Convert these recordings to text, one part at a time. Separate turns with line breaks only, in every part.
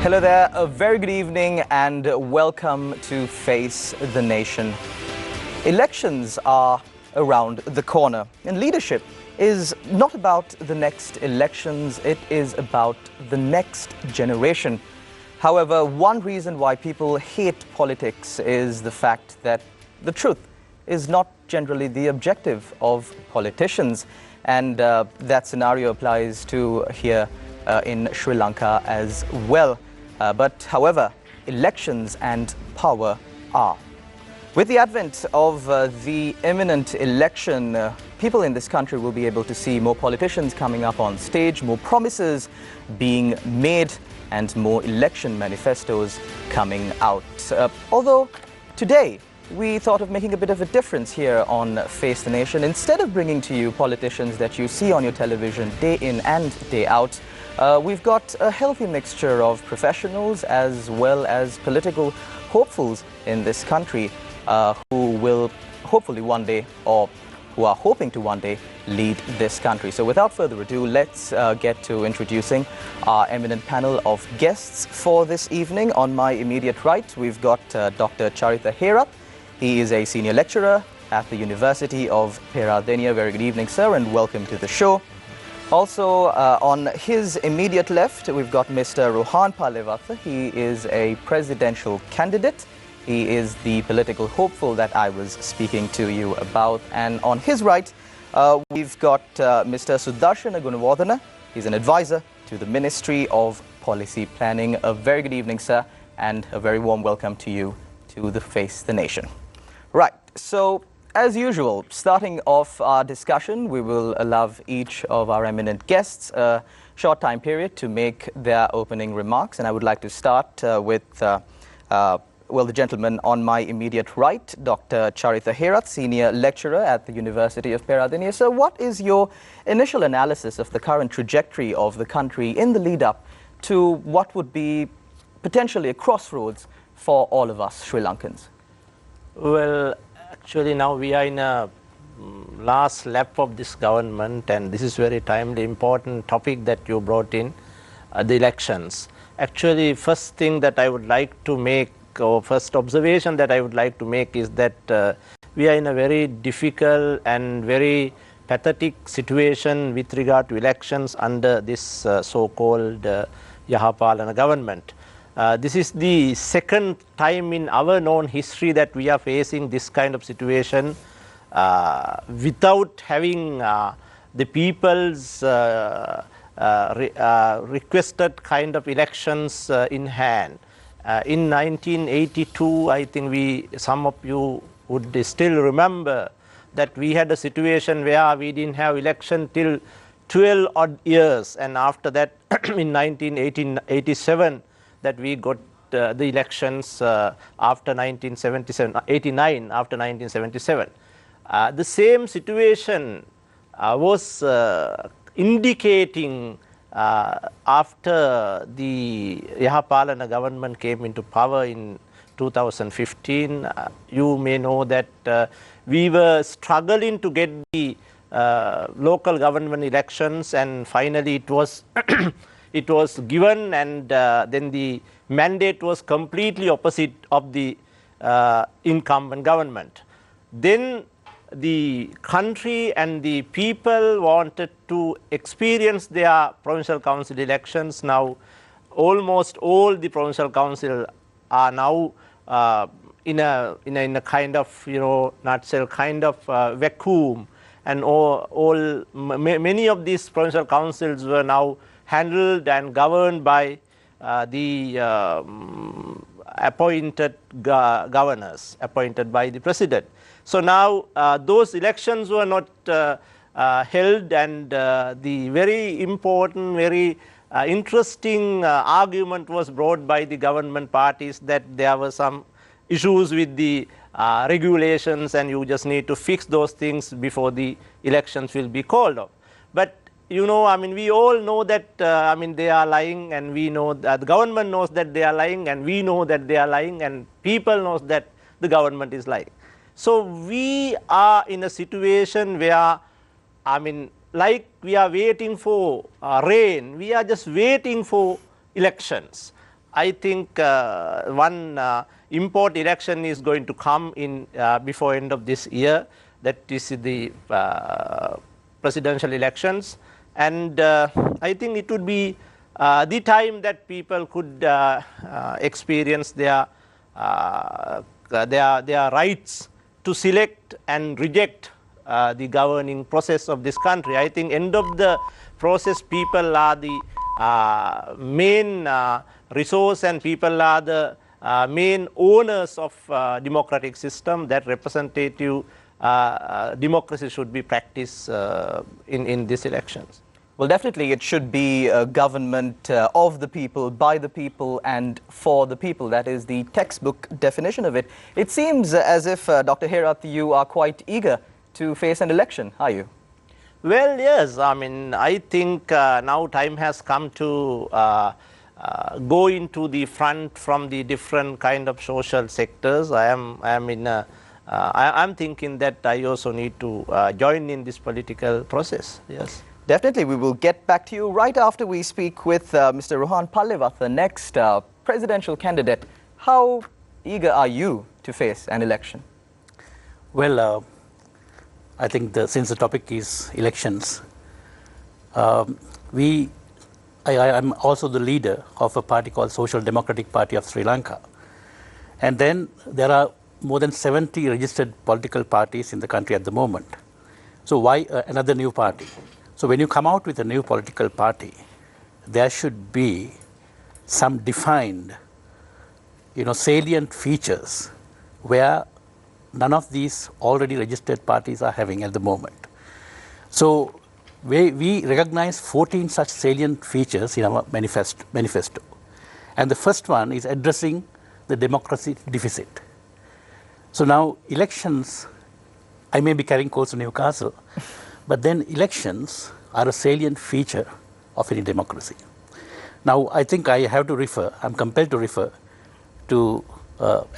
Hello there, a very good evening and welcome to Face the Nation. Elections are around the corner and leadership is not about the next elections, it is about the next generation. However, one reason why people hate politics is the fact that the truth is not generally the objective of politicians, and that scenario applies to here in Sri Lanka as well. However, elections and power are. With the advent of the imminent election, people in this country will be able to see more politicians coming up on stage, more promises being made, and more election manifestos coming out. Although today we thought of making a bit of a difference here on Face the Nation. Instead of bringing to you politicians that you see on your television day in and day out, we've got a healthy mixture of professionals as well as political hopefuls in this country who will hopefully one day, or who are hoping to one day, lead this country. So without further ado, let's get to introducing our eminent panel of guests for this evening. On my immediate right, we've got Dr. Charitha Herath. He is a senior lecturer at the University of Peradeniya. Very good evening, sir, and welcome to the show. Also, on his immediate left, we've got Mr. Rohan Palewatha. He is a presidential candidate. He is the political hopeful that I was speaking to you about. And on his right, we've got Mr. Sudarshana Gunawardena. He's an advisor to the Ministry of Policy Planning. A very good evening, sir, and a very warm welcome to you to the Face the Nation. Right, so as usual, starting off our discussion, we will allow each of our eminent guests a short time period to make their opening remarks. And I would like to start with, the gentleman on my immediate right, Dr. Charitha Herath, senior lecturer at the University of Peradeniya. So what is your initial analysis of the current trajectory of the country in the lead up to what would be potentially a crossroads for all of us Sri Lankans?
Well, actually now we are in a last lap of this government, and this is very timely, important topic that you brought in, the elections. Actually, first thing that I would like to make, or first observation that I would like to make, is that we are in a very difficult and very pathetic situation with regard to elections under this so-called Yahapalana government. This is the second time in our known history that we are facing this kind of situation without having the people's requested kind of elections in hand. In 1982, I think some of you would still remember that we had a situation where we didn't have election till 12 odd years, and after that in 1987 that we got the elections after 89 after 1977. The same situation was indicating after the Yahapalana government came into power in 2015. You may know that we were struggling to get the local government elections, and finally it was it was given, and then the mandate was completely opposite of the incumbent government. Then the country and the people wanted to experience their provincial council elections. Now almost all the provincial council are now in a kind of, nutshell kind of vacuum, and many of these provincial councils were now handled and governed by the appointed governors appointed by the president. So now those elections were not held, and the very important, very interesting argument was brought by the government parties that there were some issues with the regulations, and you just need to fix those things before the elections will be called off. But we all know that they are lying, and we know that the government knows that they are lying, and we know that they are lying, and people knows that the government is lying. So we are in a situation where, like we are waiting for rain, we are just waiting for elections. I think one import election is going to come in before end of this year. That is the presidential elections, and I think it would be the time that people could experience their rights to select and reject the governing process of this country. I think end of the process, people are the main resource, and people are the main owners of democratic system. That representative democracy should be practiced in these elections.
Well, definitely it should be a government of the people, by the people, and for the people. That is the textbook definition of it. It seems as if, Dr. Herath, you are quite eager to face an election, are you?
Well, yes. I mean, I think now time has come to go into the front from the different kind of social sectors. I'm thinking that I also need to join in this political process. Yes.
Definitely, we will get back to you right after we speak with Mr. Rohan Pallewath, the next presidential candidate. How eager are you to face an election?
Well, I think since the topic is elections, I'm also the leader of a party called Social Democratic Party of Sri Lanka. And then there are more than 70 registered political parties in the country at the moment. So why another new party? So when you come out with a new political party, there should be some defined, salient features where none of these already registered parties are having at the moment. So we recognize 14 such salient features in our manifesto. And the first one is addressing the democracy deficit. So now elections, I may be carrying coals to Newcastle, but then elections are a salient feature of any democracy. Now, I think I'm compelled to refer to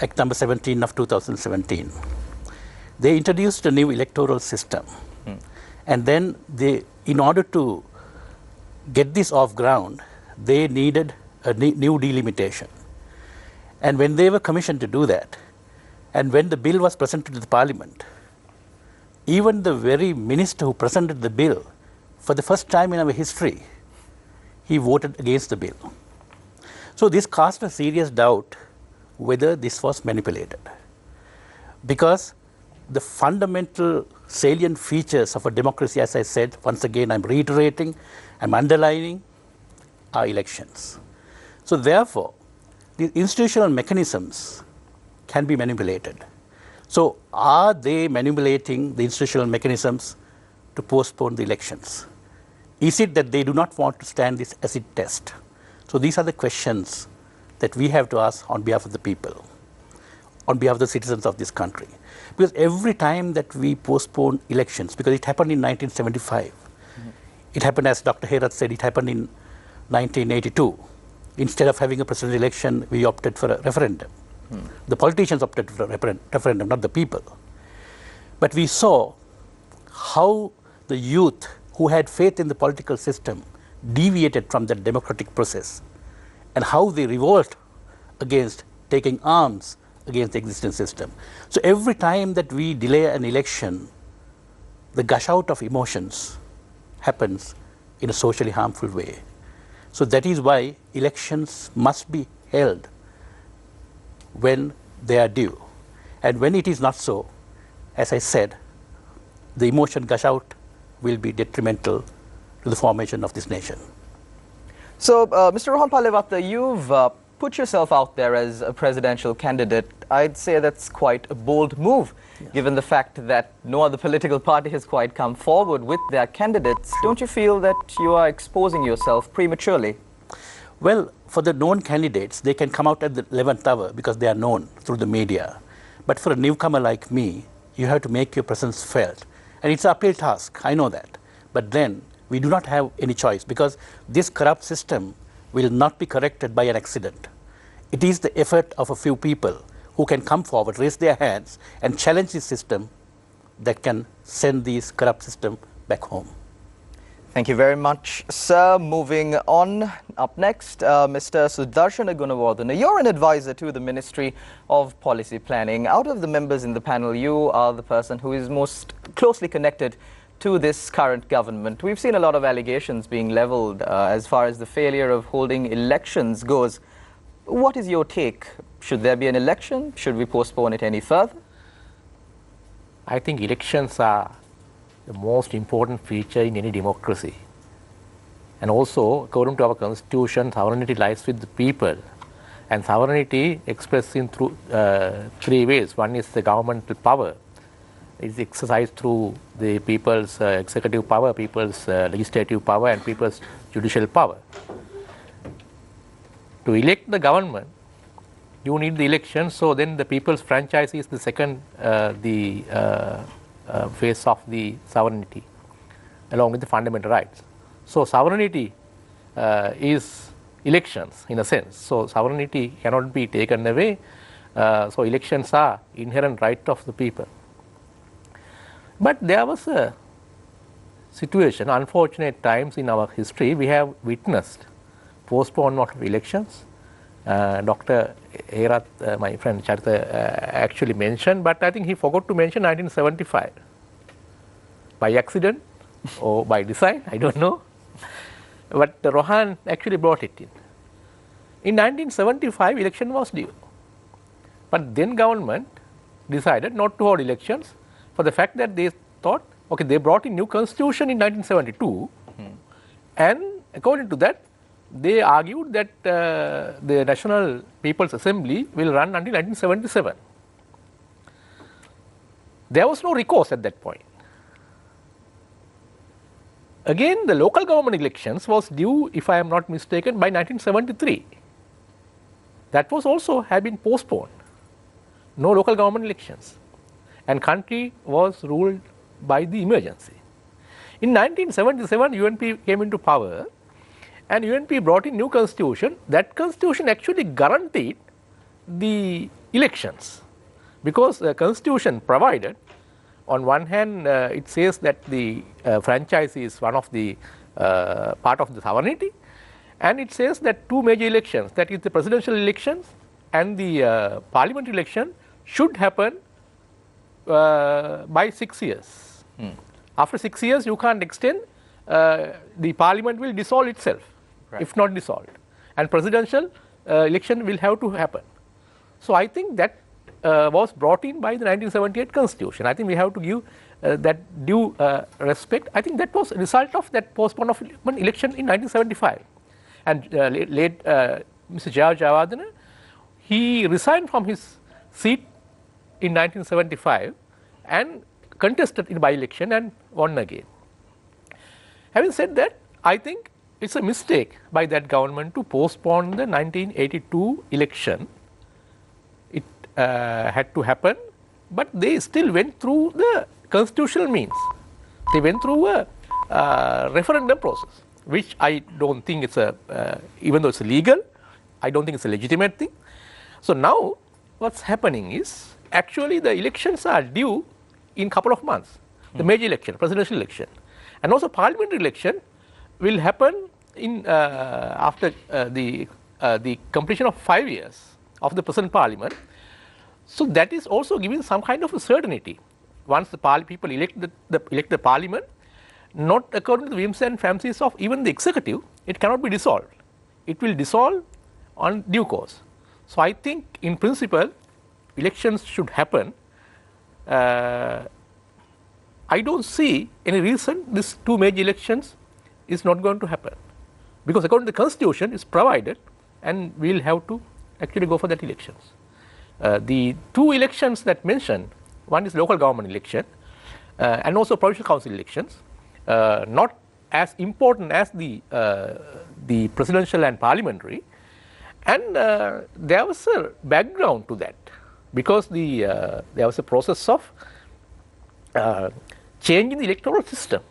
Act number 17 of 2017. They introduced a new electoral system. And then in order to get this off ground, they needed a new delimitation. And when they were commissioned to do that, and when the bill was presented to the parliament, even the very minister who presented the bill, for the first time in our history, he voted against the bill. So this cast a serious doubt whether this was manipulated. Because the fundamental salient features of a democracy, as I said, once again I'm reiterating, I'm underlining, are elections. So therefore, the institutional mechanisms can be manipulated. So are they manipulating the institutional mechanisms to postpone the elections? Is it that they do not want to stand this acid test? So these are the questions that we have to ask on behalf of the people, on behalf of the citizens of this country. Because every time that we postpone elections, because it happened in 1975, it happened, as Dr. Herath said, it happened in 1982. Instead of having a presidential election, we opted for a referendum. The politicians opted for a referendum, not the people. But we saw how the youth who had faith in the political system deviated from that democratic process, and how they revolted against taking arms against the existing system. So every time that we delay an election, the gush out of emotions happens in a socially harmful way. So that is why elections must be held when they are due. And when it is not so, as I said, the emotion gush out will be detrimental to the formation of this nation.
So, Mr. Rohan Pallewath, you've put yourself out there as a presidential candidate. I'd say that's quite a bold move, given the fact that no other political party has quite come forward with their candidates. Don't you feel that you are exposing yourself prematurely?
Well, for the known candidates, they can come out at the 11th hour because they are known through the media. But for a newcomer like me, you have to make your presence felt. And it's an uphill task, I know that. But then we do not have any choice, because this corrupt system will not be corrected by an accident. It is the effort of a few people who can come forward, raise their hands, and challenge the system that can send this corrupt system back home.
Thank you very much, sir. Moving on, up next, Mr. Sudarshana Gunawardena. You're an advisor to the Ministry of Policy Planning. Out of the members in the panel, you are the person who is most closely connected to this current government. We've seen a lot of allegations being leveled as far as the failure of holding elections goes. What is your take? Should there be an election? Should we postpone it any further?
I think elections are the most important feature in any democracy. And also, according to our constitution, sovereignty lies with the people. And sovereignty expressed in through three ways. One is the governmental power. It's exercised through the people's executive power, people's legislative power, and people's judicial power. To elect the government, you need the election, so then the people's franchise is the second phase of the sovereignty, along with the fundamental rights. So sovereignty is elections in a sense. So sovereignty cannot be taken away. So elections are inherent right of the people. But there was a situation, unfortunate times in our history, we have witnessed postponement of elections. Dr. Herath, my friend Charita, actually mentioned, but I think he forgot to mention 1975. By accident or by design, I don't know. But Rohan actually brought it in. In 1975, election was due. But then government decided not to hold elections for the fact that they thought, okay, they brought in new constitution in 1972, and according to that, they argued that the National People's Assembly will run until 1977. There was no recourse at that point. Again, the local government elections was due, if I am not mistaken, by 1973. That was also had been postponed. No local government elections. And country was ruled by the emergency. In 1977, UNP came into power, and UNP brought in new constitution. That constitution actually guaranteed the elections, because the constitution provided, on one hand, it says that the franchise is one of the part of the sovereignty, and it says that two major elections, that is the presidential elections and the parliament election, should happen by 6 years. After 6 years, you can't extend. The parliament will dissolve itself, if not dissolved, and presidential election will have to happen. So I think that was brought in by the 1978 constitution. I think we have to give that due respect. I think that was a result of that postponement of election in 1975. And late Mr. Jayawardena, he resigned from his seat in 1975 and contested in by-election and won again. Having said that, I think it's a mistake by that government to postpone the 1982 election. It had to happen, but they still went through the constitutional means. They went through a referendum process, which I don't think it's even though it's legal, I don't think it's a legitimate thing. So now what's happening is, actually the elections are due in a couple of months. The major election, presidential election, and also parliamentary election will happen in after the completion of 5 years of the present parliament. So that is also giving some kind of a certainty. Once the people elect the parliament, not according to the whims and fancies of even the executive, it cannot be dissolved. It will dissolve on due course. So I think in principle, elections should happen. I don't see any reason these two major elections is not going to happen, because according to the constitution is provided, and we will have to actually go for that elections. The two elections that mentioned, one is local government election and also provincial council elections, not as important as the presidential and parliamentary, and there was a background to that, because there was a process of changing the electoral system,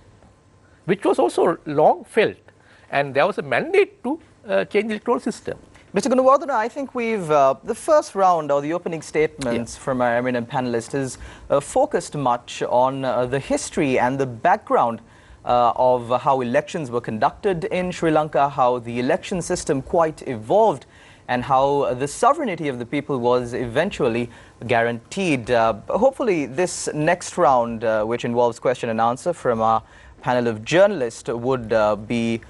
which was also long felt, and there was a mandate to change the electoral system.
Mr. Gunawardena, I think we've, the first round or the opening statements from our eminent panelists has focused much on the history and the background of how elections were conducted in Sri Lanka, how the election system quite evolved, and how the sovereignty of the people was eventually guaranteed. Hopefully, this next round, which involves question and answer from our panel of journalists, would be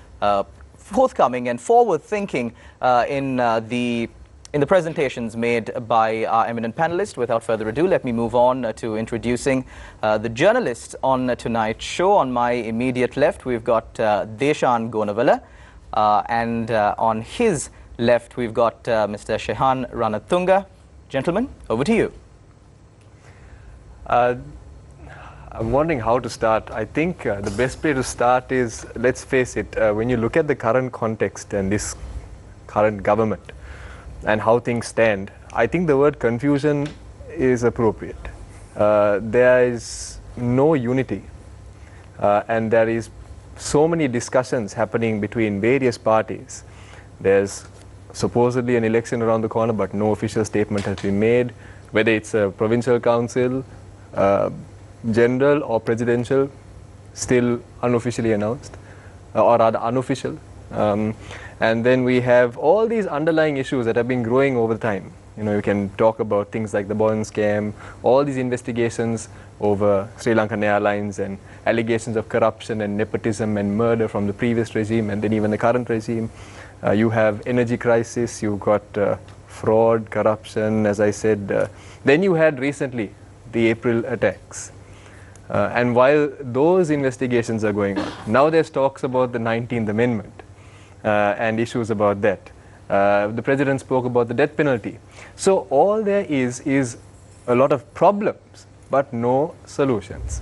forthcoming and forward-thinking in the presentations made by our eminent panelists. Without further ado, let me move on to introducing the journalists on tonight's show. On my immediate left, we've got Deshan Gonavala, and on his left, we've got Mr. Shehan Ranatunga. Gentlemen, over to you.
I'm wondering how to start. I think the best way to start is, let's face it, when you look at the current context and this current government and how things stand, I think the word confusion is appropriate. There is no unity, and there is so many discussions happening between various parties. There's supposedly an election around the corner, but no official statement has been made, whether it's a provincial council, general or presidential, still unofficially announced, or rather unofficial. And then we have all these underlying issues that have been growing over time. You know, you can talk about things like the bond scam, all these investigations over Sri Lankan Airlines and allegations of corruption and nepotism and murder from the previous regime and then even the current regime. You have energy crisis, you've got fraud, corruption, as I said. Then you had recently the April attacks. And while those investigations are going on, now there's talks about the 19th Amendment and issues about that. The President spoke about the death penalty. So all there is a lot of problems, but no solutions.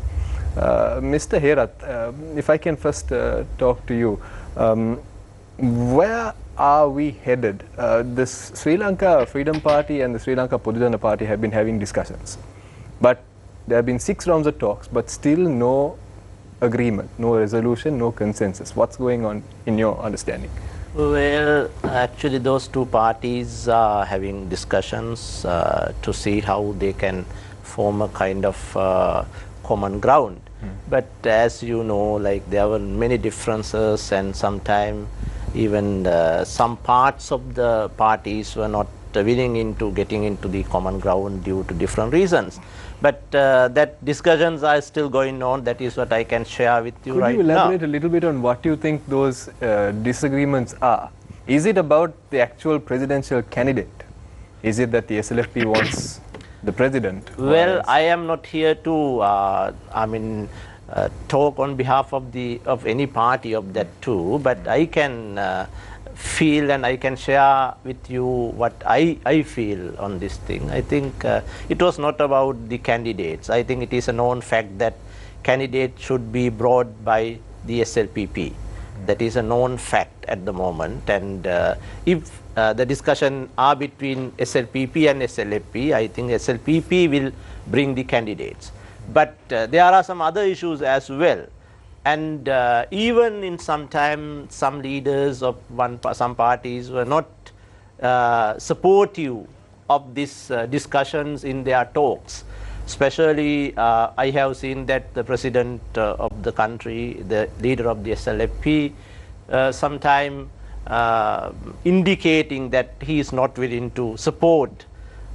Mr. Herath, if I can first talk to you. Where are we headed? The Sri Lanka Freedom Party and the Sri Lanka Podujana Party have been having discussions. But there have been 6 rounds of talks, but still no agreement, no resolution, no consensus. What's going on in your understanding?
Well, actually those two parties are having discussions to see how they can form a kind of common ground. But as you know, like there were many differences, and sometimes even some parts of the parties were not willing into getting into the common ground due to different reasons. But that discussions are still going on. That is what I can share with you right now.
Could you elaborate a little bit on what you think those disagreements are? Is it about the actual presidential candidate? Is it that the SLFP wants the president?
Well, I am not here to talk on behalf of any party of that too, but I can feel and I can share with you what I feel on this thing. I think it was not about the candidates. I think it is a known fact that candidates should be brought by the SLPP. That is a known fact at the moment, and if the discussion are between SLPP and SLFP, I think SLPP will bring the candidates. But there are some other issues as well, and even in some time, some leaders of some parties were not supportive of these discussions in their talks. Especially, I have seen that the president of the country, the leader of the SLFP, sometime indicating that he is not willing to support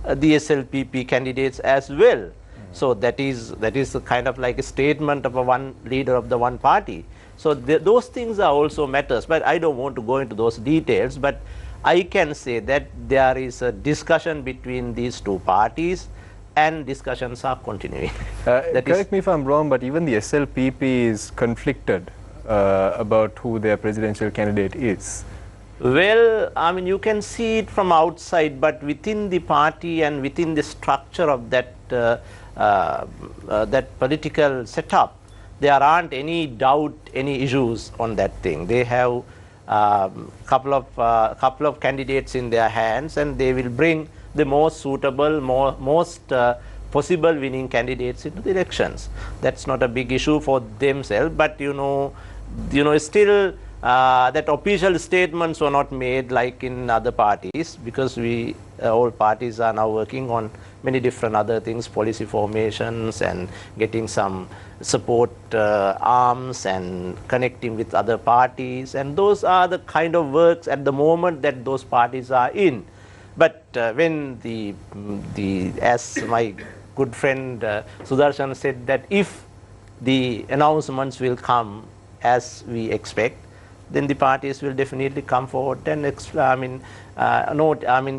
the SLPP candidates as well. So that is a kind of like a statement of one leader of the one party. So those things are also matters, but I don't want to go into those details. But I can say that there is a discussion between these two parties, and discussions are continuing.
Correct me if I'm wrong, but even the SLPP is conflicted about who their presidential candidate is.
Well, I mean, you can see it from outside, but within the party and within the structure of that that political setup, there aren't any doubt, any issues on that thing. They have couple of candidates in their hands, and they will bring the most suitable, most possible winning candidates into the elections. That's not a big issue for themselves, but you know, still that official statements were not made like in other parties, because all parties are now working on many different other things, policy formations and getting some support arms and connecting with other parties. And those are the kind of works at the moment that those parties are in. But when as my good friend Sudarshan said, that if the announcements will come as we expect, then the parties will definitely come forward and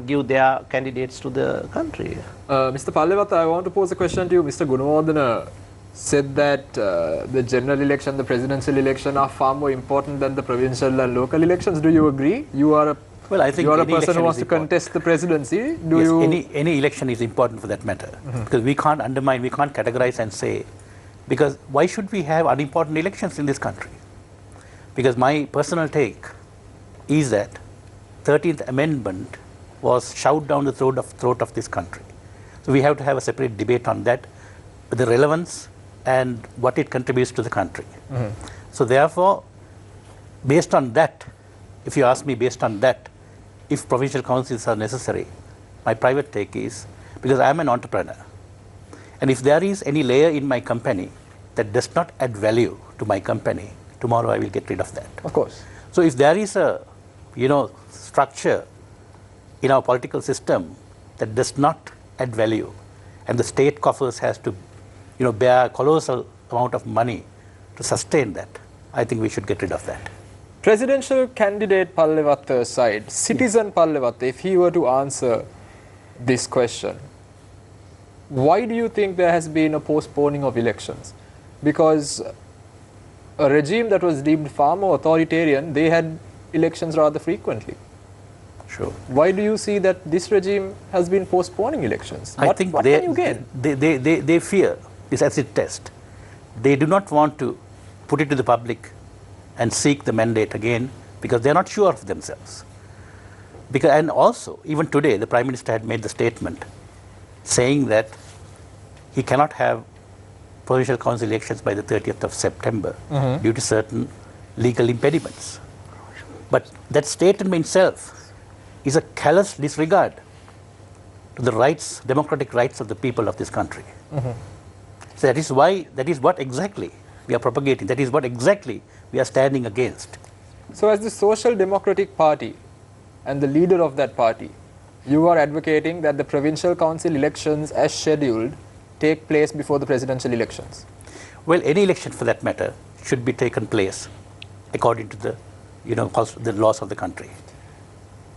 give their candidates to the country.
Mr. Pallewat, I want to pose a question to you. Mr. Gunawardena said that the general election, the presidential election are far more important than the provincial and local elections. Do you agree? You are a person who wants to contest the presidency.
Any election is important for that matter, because we can't undermine, we can't categorize and say, because why should we have unimportant elections in this country? Because my personal take is that 13th Amendment was shoved down the throat of this country. So we have to have a separate debate on that, the relevance and what it contributes to the country. So therefore, based on that, if you ask me based on that, if provincial councils are necessary, my private take is, because I am an entrepreneur, and if there is any layer in my company that does not add value to my company, tomorrow I will get rid of that.
Of course.
So if there is a structure in our political system that does not add value, and the state coffers has to bear a colossal amount of money to sustain that, I think we should get rid of that.
Presidential candidate Pallewat's side, citizen Pallewat, if he were to answer this question, why do you think there has been a postponing of elections? Because a regime that was deemed far more authoritarian, they had elections rather frequently.
Sure.
Why do you see that this regime has been postponing elections?
I think
what can you gain?
They fear this acid test. They do not want to put it to the public and seek the mandate again, because they are not sure of themselves. And also, even today, the Prime Minister had made the statement saying that he cannot have provincial council elections by the 30th of September due to certain legal impediments. But that statement itself is a callous disregard to the rights, democratic rights of the people of this country. So that is what exactly we are propagating, that is what exactly we are standing against.
So as the Social Democratic Party and the leader of that party, you are advocating that the provincial council elections as scheduled take place before the presidential elections?
Well, any election for that matter should be taken place according to the the laws of the country.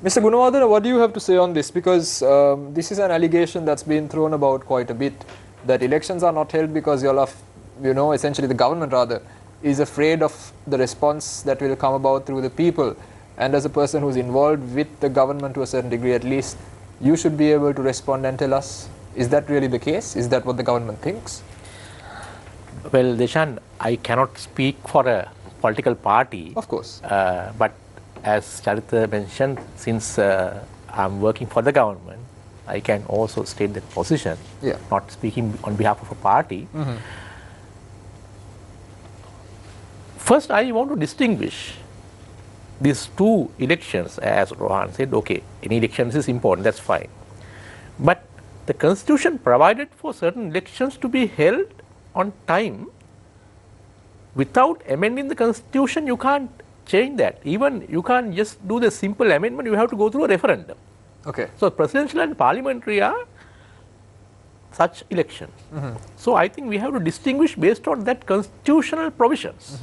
Mr. Gunawardena, what do you have to say on this? Because this is an allegation that's been thrown about quite a bit, that elections are not held because essentially the government rather is afraid of the response that will come about through the people. And as a person who's involved with the government to a certain degree at least, you should be able to respond and tell us, is that really the case? Is that what the government thinks?
Well, Deshan, I cannot speak for a political party.
Of course.
But as Charita mentioned, since I'm working for the government, I can also state that position, not speaking on behalf of a party. First, I want to distinguish these two elections. As Rohan said, okay, any elections is important, that's fine. But the Constitution provided for certain elections to be held on time. Without amending the Constitution, you can't change that. Even you can't just do the simple amendment, you have to go through a referendum.
Okay.
So presidential and parliamentary are such elections. So I think we have to distinguish based on that constitutional provisions.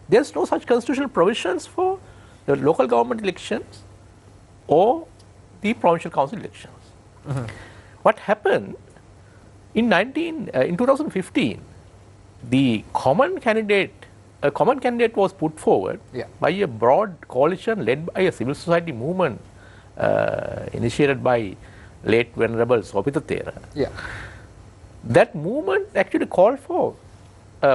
There's no such constitutional provisions for the local government elections or the provincial council elections. What happened in 2015, the common candidate was put forward by a broad coalition led by a civil society movement initiated by late Venerable Sopitha Thera. That movement actually called for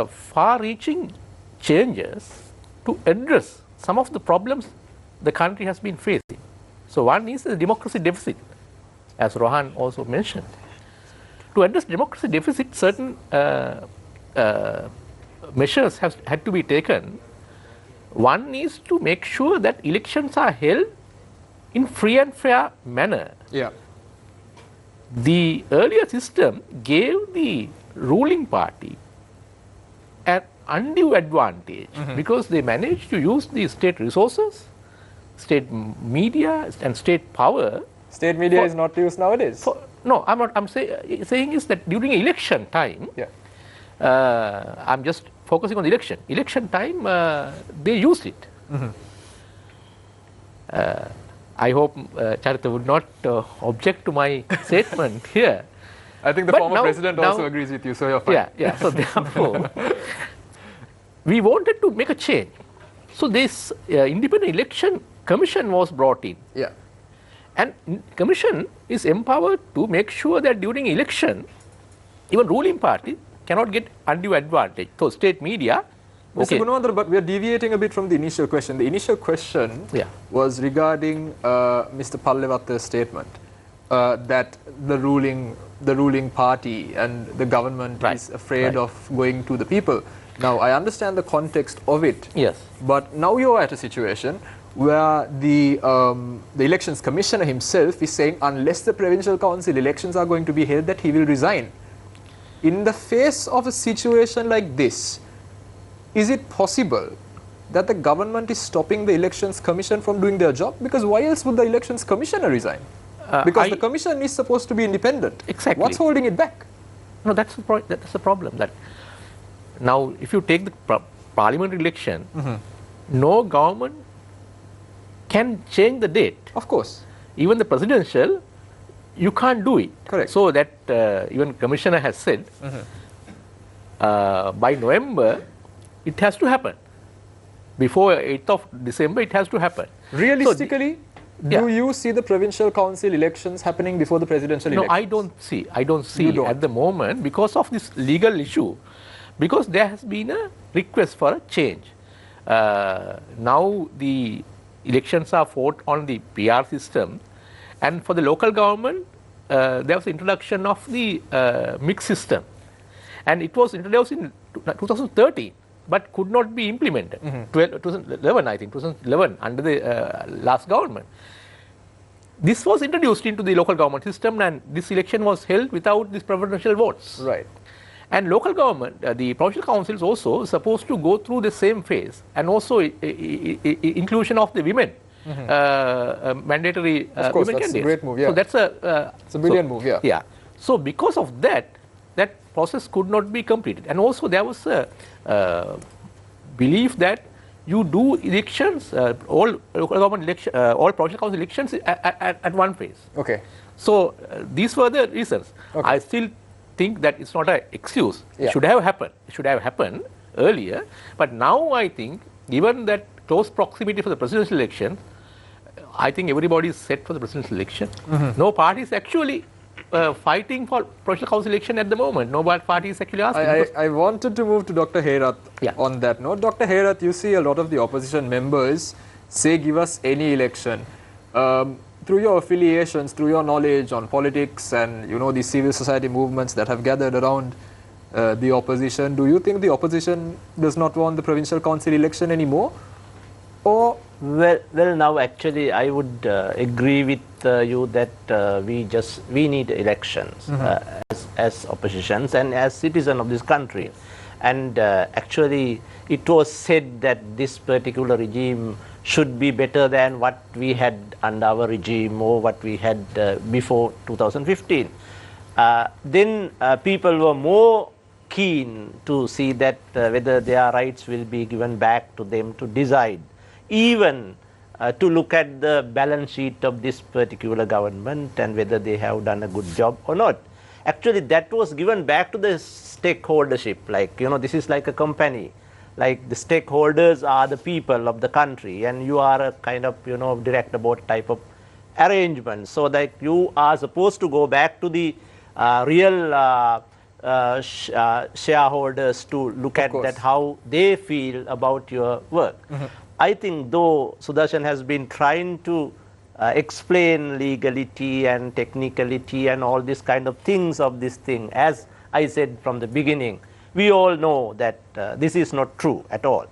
far-reaching changes to address some of the problems the country has been facing. So one is the democracy deficit, as Rohan also mentioned. To address democracy deficit, certain measures had to be taken. One is to make sure that elections are held in free and fair manner. The earlier system gave the ruling party an undue advantage because they managed to use the state resources, state media and state power.
State media is not used nowadays.
No, I'm not. I'm saying is that during election time, I'm just focusing on the election. Election time, they used it. I hope Charita would not object to my statement here.
I think the former president also agrees with you, so you're fine.
Yeah. So therefore, we wanted to make a change. So this independent election commission was brought in.
Yeah.
And commission is empowered to make sure that during election, even ruling party cannot get undue advantage. So state media.
Mr. Gunawandana, but we are deviating a bit from the initial question. The initial question was regarding Mr. Pallewatha's statement that the ruling party and the government is afraid of going to the people. Now, I understand the context of it.
Yes.
But now you are at a situation where the elections commissioner himself is saying unless the provincial council elections are going to be held, that he will resign. In the face of a situation like this, is it possible that the government is stopping the elections commission from doing their job? Because why else would the elections commissioner resign? Because the commission is supposed to be independent.
Exactly.
What's holding it back?
No, that's the problem. That now, if you take the parliament election, no government can change the date.
Of course.
Even the presidential, you can't do it.
Correct.
So that even commissioner has said, by November, it has to happen. Before 8th of December, it has to happen.
Realistically, do you see the provincial council elections happening before the presidential elections?
No, I don't see at the moment because of this legal issue. Because there has been a request for a change. Now the elections are fought on the PR system, and for the local government, there was introduction of the mixed system, and it was introduced in 2013, but could not be implemented. 2011, I think, 2011 under the last government. This was introduced into the local government system, and this election was held without these preferential votes.
Right.
And local government, the provincial councils also supposed to go through the same phase, and also inclusion of the women, mandatory
of course,
women
that's
candidates.
A great move, yeah.
So that's
it's a brilliant move, yeah.
Yeah. So because of that process could not be completed, and also there was a belief that you do elections, all local government election, all provincial council elections at one phase.
Okay.
So these were the reasons.
Okay.
I still think that it's not an excuse.
Yeah.
It should have happened. It should have happened earlier. But now I think, given that close proximity for the presidential election, I think everybody is set for the presidential election. No party is actually fighting for provincial council election at the moment. No party is actually asking.
I wanted to move to Dr. Herath on that note. Dr. Herath, you see a lot of the opposition members say, give us any election. Through your affiliations, through your knowledge on politics and the civil society movements that have gathered around the opposition, do you think the opposition does not want the provincial council election anymore? Or
well, now actually I would agree with you that we need elections as oppositions and as citizen of this country. And actually it was said that this particular regime should be better than what we had under our regime or what we had before 2015. Then people were more keen to see that whether their rights will be given back to them to decide, even to look at the balance sheet of this particular government and whether they have done a good job or not. Actually, that was given back to the stakeholdership. Like, this is like a company. Like the stakeholders are the people of the country, and you are a kind of, director board type of arrangement. So that you are supposed to go back to the real shareholders to look at that, how they feel about your work. I think though Sudarshan has been trying to explain legality and technicality and all these kind of things of this thing, as I said from the beginning, we all know that this is not true at all.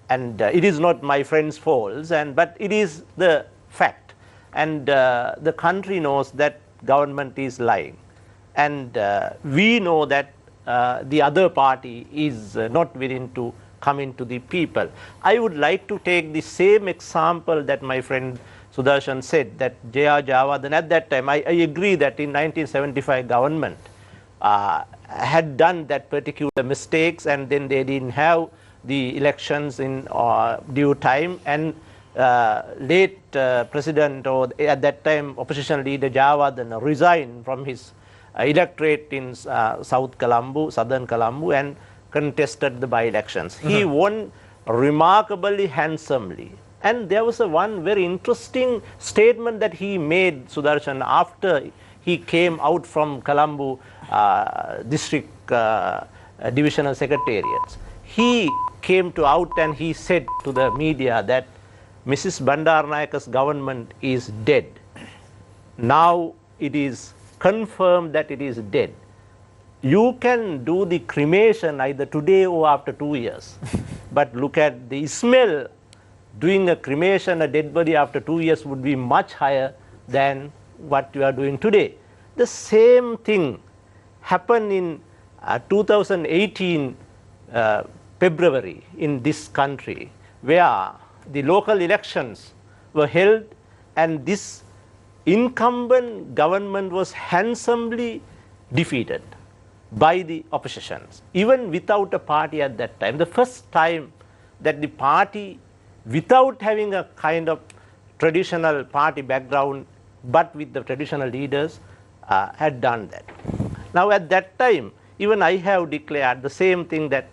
And it is not my friend's fault, but it is the fact. And the country knows that government is lying. And we know that the other party is not willing to come into the people. I would like to take the same example that my friend Sudarshan said, that J.R. Javadan at that time, I agree that in 1975 government had done that particular mistakes, and then they didn't have the elections in due time, and late president, or at that time opposition leader Javadan, resigned from his electorate in South Colombo, Southern Colombo, and contested the by-elections. He won remarkably handsomely. And there was one very interesting statement that he made, Sudarshan, after he came out from Colombo district divisional secretariats. He came out and he said to the media that Mrs. Bandaranaike's government is dead. Now it is confirmed that it is dead. You can do the cremation either today or after 2 years. But look at the smell. Doing a cremation, a dead body after 2 years would be much higher than what you are doing today. The same thing happened in 2018 February in this country, where the local elections were held, and this incumbent government was handsomely defeated by the oppositions, even without a party at that time. The first time that the party, without having a kind of traditional party background, but with the traditional leaders, had done that. Now at that time, even I have declared the same thing that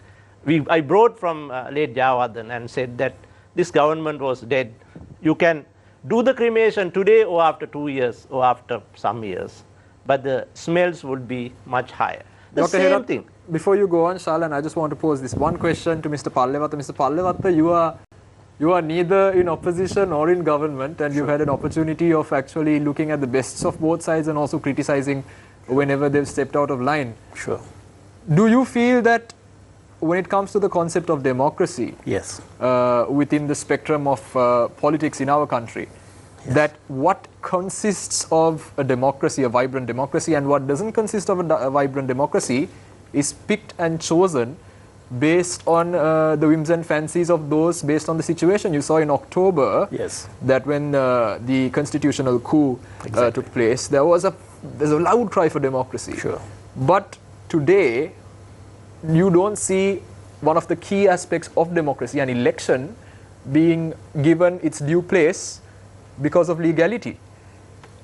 I brought from late Javadan, and said that this government was dead. You can do the cremation today or after 2 years or after some years, but the smells would be much higher. The
Dr.
same
Herat,
thing.
Before you go on, Shalan, I just want to pose this one question to Mr. Pallewatta. Mr. Pallewatta, you are neither in opposition or in government, and you've had an opportunity of actually looking at the bests of both sides and also criticizing whenever they've stepped out of line.
Sure.
Do you feel that when it comes to the concept of democracy,
Yes.
Within the spectrum of politics in our country, that what consists of a democracy, a vibrant democracy, and what doesn't consist of a vibrant democracy is picked and chosen based on the whims and fancies of those, based on the situation? You saw in October,
Yes.
that when the constitutional coup took place, there's a loud cry for democracy.
Sure.
But today, you don't see one of the key aspects of democracy, an election, being given its due place because of legality.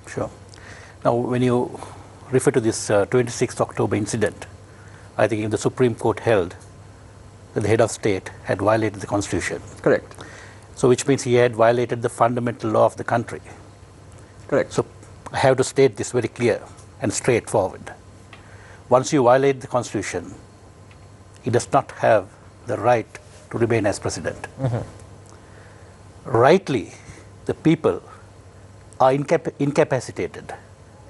Sure. Now, when you refer to this 26th October incident, I think the Supreme Court held that the head of state had violated the Constitution.
Correct.
So, which means he had violated the fundamental law of the country.
Correct.
So, I have to state this very clear and straightforward. Once you violate the Constitution, he does not have the right to remain as president. Rightly, the people are incapacitated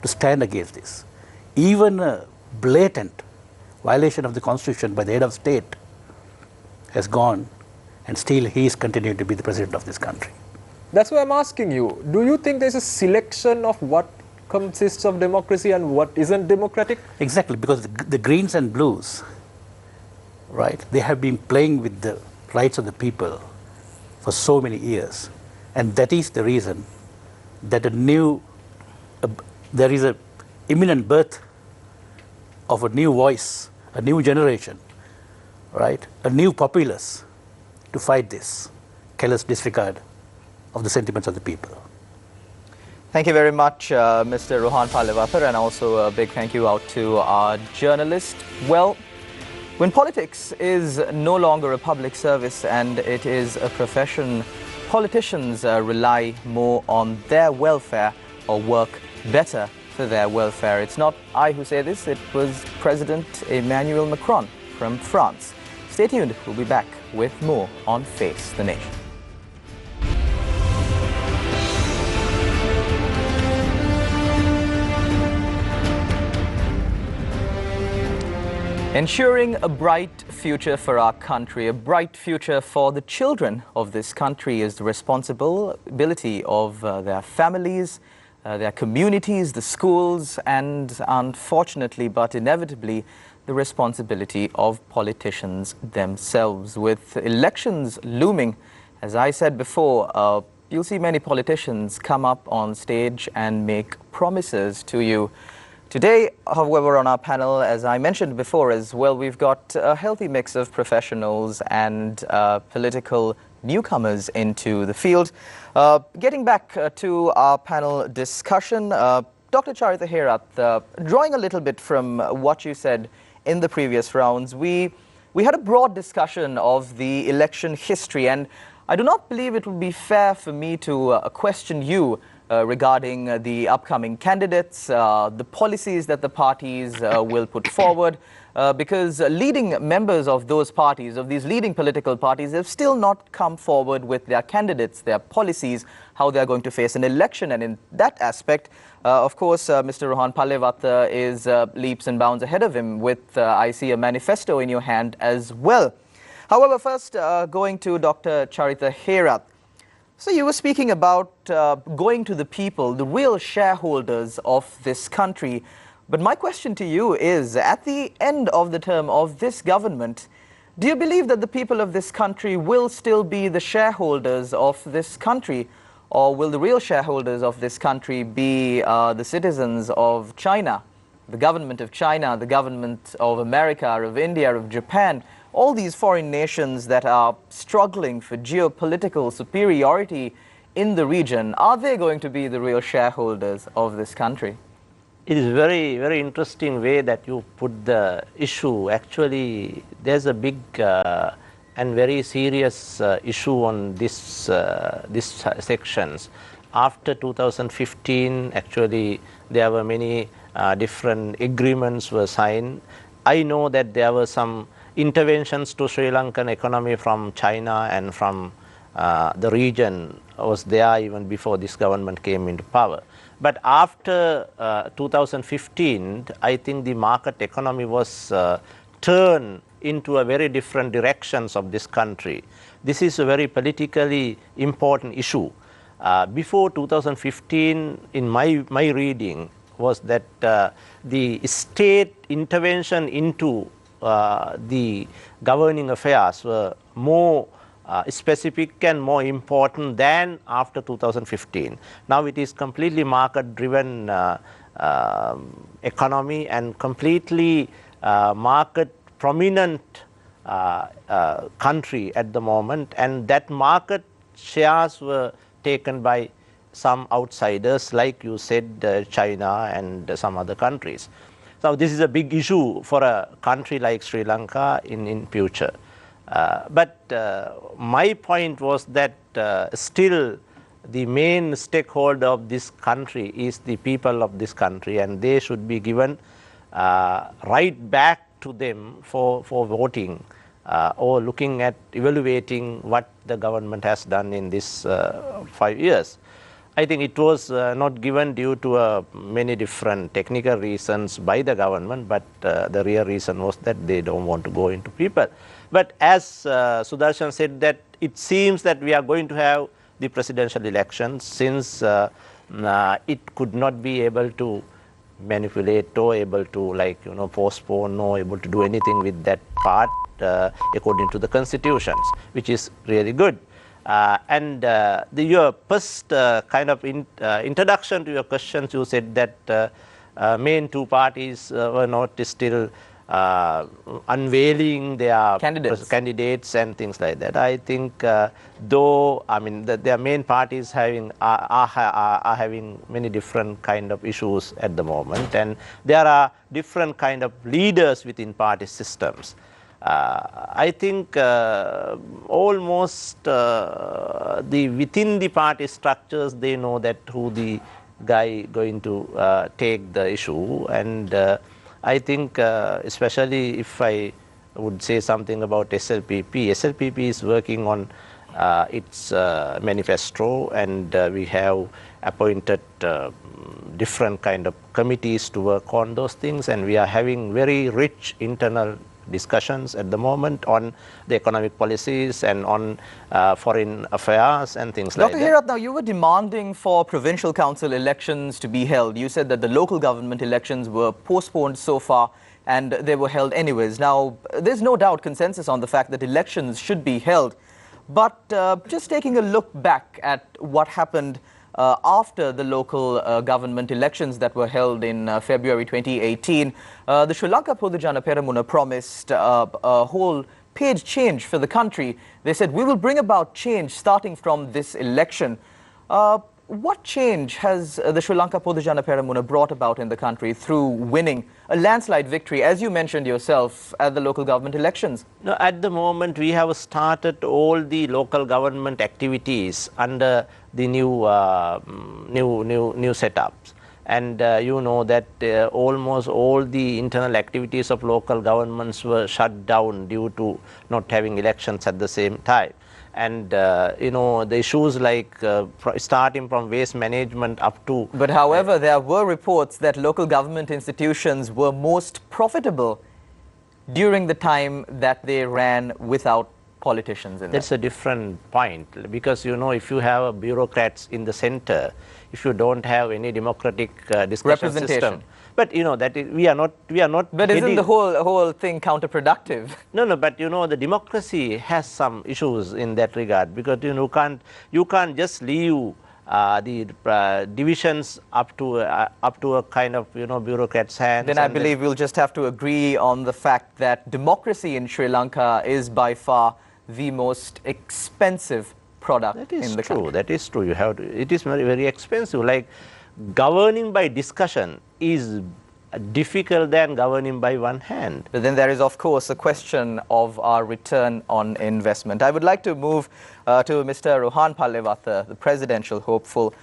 to stand against this. Even a blatant violation of the Constitution by the head of state has gone, and still he is continuing to be the president of this country.
That's why I'm asking you, do you think there's a selection of what consists of democracy and what isn't democratic?
Exactly, because the Greens and Blues, right, they have been playing with the rights of the people for so many years. And that is the reason that there is an imminent birth of a new voice, a new generation, right, a new populace to fight this careless disregard of the sentiments of the people.
Thank you very much, Mr. Rohan Pallewatta, and also a big thank you out to our journalist. Well, when politics is no longer a public service and it is a profession, politicians rely more on their welfare or work better for their welfare. It's not I who say this, it was President Emmanuel Macron from France. Stay tuned, we'll be back with more on Face the Nation. Ensuring a bright future for our country, a bright future for the children of this country is the responsibility of their families, their communities, the schools, and unfortunately, but inevitably, the responsibility of politicians themselves. With elections looming, as I said before, you'll see many politicians come up on stage and make promises to you. Today, however, on our panel, as I mentioned before as well, we've got a healthy mix of professionals and political newcomers into the field. Getting back to our panel discussion, Dr. Charitha Herath, drawing a little bit from what you said in the previous rounds, we had a broad discussion of the election history, and I do not believe it would be fair for me to question you regarding the upcoming candidates, the policies that the parties will put forward, because leading members of those parties, of these leading political parties, have still not come forward with their candidates, their policies, how they are going to face an election. And in that aspect, of course, Mr. Rohan Pallewath is leaps and bounds ahead of him with, I see, a manifesto in your hand as well. However, first going to Dr. Charitha Herath. So you were speaking about going to the people, the real shareholders of this country. But my question to you is, at the end of the term of this government, do you believe that the people of this country will still be the shareholders of this country? Or will the real shareholders of this country be the citizens of China, the government of China, the government of America, of India, of Japan? All these foreign nations that are struggling for geopolitical superiority in the region, are they going to be the real shareholders of this country?
It is very, very interesting way that you put the issue. Actually, there's a big and very serious issue on this sections. After 2015, actually, there were many different agreements were signed. I know that there were some interventions to Sri Lankan economy from China and from the region was there even before this government came into power. But after 2015, I think the market economy was turned into a very different directions of this country. This is a very politically important issue. Before 2015, in my reading, was that the state intervention into the governing affairs were more specific and more important than after 2015. Now it is completely market-driven economy and completely market-prominent country at the moment, and that market shares were taken by some outsiders, like you said, China and some other countries. So this is a big issue for a country like Sri Lanka in future. But my point was that still the main stakeholder of this country is the people of this country, and they should be given right back to them for voting or looking at evaluating what the government has done in this 5 years. I think it was not given due to many different technical reasons by the government, but the real reason was that they don't want to go into people. But as Sudarshan said, that it seems that we are going to have the presidential elections, since it could not be able to manipulate or able to postpone or able to do anything with that part according to the constitutions, which is really good. And your first kind of introduction to your questions, you said that main two parties were not still unveiling their candidates and things like that. I think though, I mean, their main parties are having many different kind of issues at the moment, and there are different kind of leaders within party systems. I think almost within the party structures, they know that who the guy going to take the issue, and I think especially if I would say something about SLPP. SLPP is working on its manifesto, and we have appointed different kind of committees to work on those things, and we are having very rich internal discussions at the moment on the economic policies and on foreign affairs and things like that.
Dr. Herat, now you were demanding for provincial council elections to be held. You said that the local government elections were postponed so far and they were held anyways. Now, there's no doubt consensus on the fact that elections should be held. But just taking a look back at what happened after the local government elections that were held in February 2018, the Sri Lanka Podujana Peramuna promised a whole page change for the country. They said, we will bring about change starting from this election. What change has the Sri Lanka Podujana Peramuna brought about in the country through winning a landslide victory, as you mentioned yourself, at the local government elections?
No, at the moment, we have started all the local government activities under the new setups. And you know that almost all the internal activities of local governments were shut down due to not having elections at the same time. And you know, the issues like starting from waste management up to...
But however, there were reports that local government institutions were most profitable during the time that they ran without politicians in
That's
them.
a different point, because you know, if you have bureaucrats in the center, if you don't have any democratic discussion system, but you know that we are not.
But isn't the whole thing counterproductive?
No, but you know the democracy has some issues in that regard, because you know you can't just leave the divisions up to a kind of, you know, bureaucrat's hands.
Then I believe we'll just have to agree on the fact that democracy in Sri Lanka is by far the most expensive product in the country.
That is true. You have to, it is very, very expensive. Like governing by discussion is difficult than governing by one hand.
But then there is, of course, a question of our return on investment. I would like to move to Mr. Rohan Palewatha, the presidential hopeful.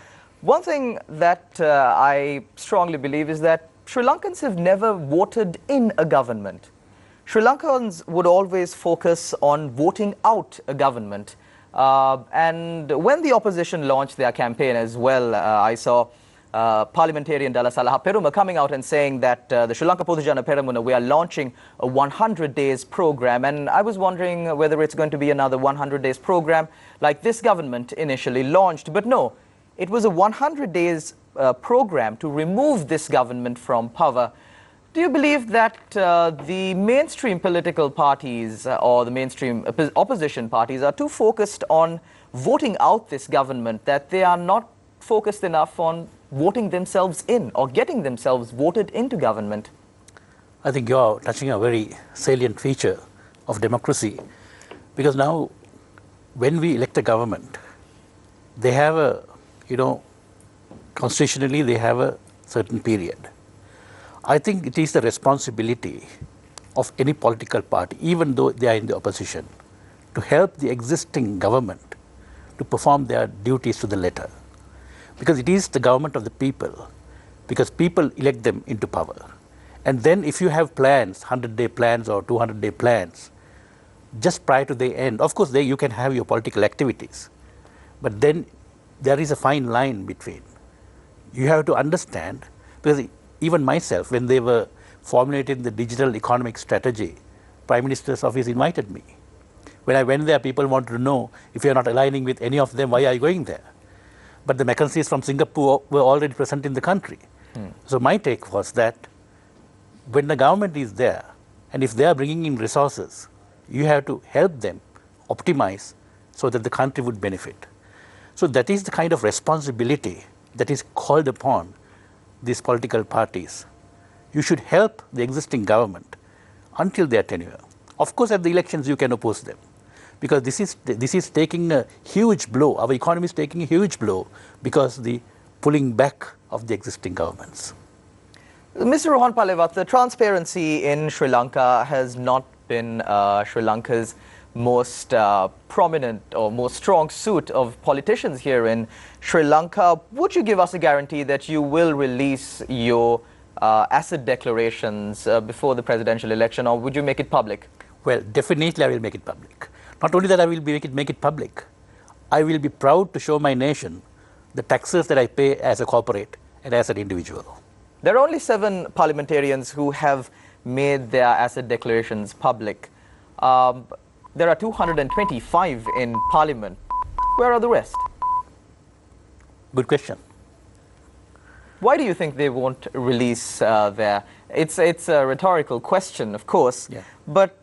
One thing that I strongly believe is that Sri Lankans have never voted in a government. Sri Lankans would always focus on voting out a government. And when the opposition launched their campaign as well, I saw parliamentarian Dala Salaha Peruma coming out and saying that the Sri Lanka Podujana Peramuna, we are launching a 100 days program. And I was wondering whether it's going to be another 100 days program like this government initially launched. But no, it was a 100 days program to remove this government from power. Do you believe that the mainstream political parties or the mainstream opposition parties are too focused on voting out this government, that they are not focused enough on voting themselves in or getting themselves voted into government?
I think you are touching a very salient feature of democracy, because now when we elect a government, they have a, you know, constitutionally they have a certain period. I think it is the responsibility of any political party, even though they are in the opposition, to help the existing government to perform their duties to the letter. Because it is the government of the people, because people elect them into power. And then if you have plans, 100-day plans or 200-day plans, just prior to the end, of course you can have your political activities, but then there is a fine line between. You have to understand, because even myself, when they were formulating the digital economic strategy, Prime Minister's office invited me. When I went there, people wanted to know, if you're not aligning with any of them, why are you going there? But the McKinseys from Singapore were already present in the country. So my take was that when the government is there, and if they are bringing in resources, you have to help them optimize so that the country would benefit. So that is the kind of responsibility that is called upon these political parties. You should help the existing government until their tenure. Of course, at the elections you can oppose them, because this is taking a huge blow. Our economy is taking a huge blow because the pulling back of the existing governments.
Mr. Rohan Palewatha, transparency in Sri Lanka has not been Sri Lanka's most prominent or most strong suit of politicians here in Sri Lanka. Would you give us a guarantee that you will release your asset declarations before the presidential election, or would you make it public?
Well, definitely I will make it public. Not only that I will make it public, I will be proud to show my nation the taxes that I pay as a corporate and as an individual.
There are only 7 parliamentarians who have made their asset declarations public. There are 225 in Parliament. Where are the rest?
Good question.
Why do you think they won't release it's a rhetorical question, of course,
Yeah.
but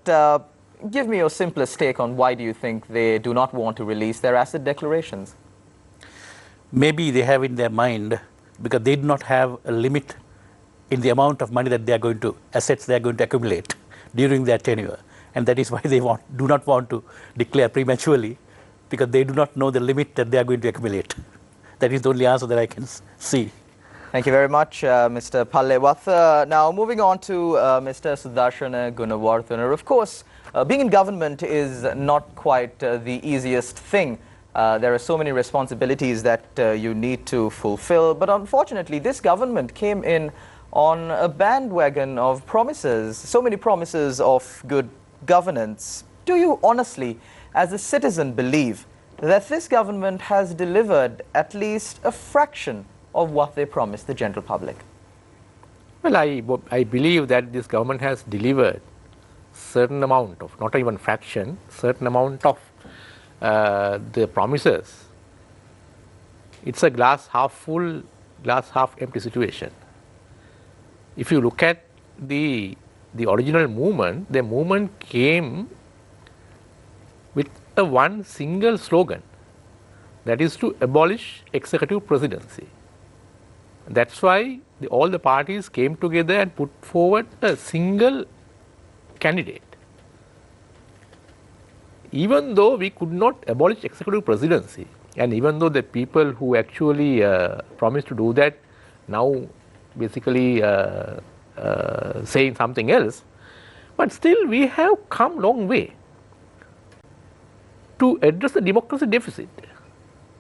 give me your simplest take on why do you think they do not want to release their asset declarations?
Maybe they have in their mind, because they do not have a limit in the amount of money that they are going to, assets they are going to accumulate during their tenure. And that is why they do not want to declare prematurely, because they do not know the limit that they are going to accumulate. That is the only answer that I can see.
Thank you very much, Mr. Pallewatha. Now, moving on to Mr. Sudarshana Gunawardena. Of course, being in government is not quite the easiest thing. There are so many responsibilities that you need to fulfill. But unfortunately, this government came in on a bandwagon of promises, so many promises of good governance. Do you honestly, as a citizen, believe that this government has delivered at least a fraction of what they promised the general public?
Well, I believe that this government has delivered certain amount of, not even fraction, certain amount of the promises. It's a glass half full, glass half empty situation. If you look at the original movement, the movement came with a one single slogan, that is to abolish executive presidency. That's why all the parties came together and put forward a single candidate. Even though we could not abolish executive presidency, and even though the people who actually promised to do that now basically saying something else, but still we have come long way to address the democracy deficit.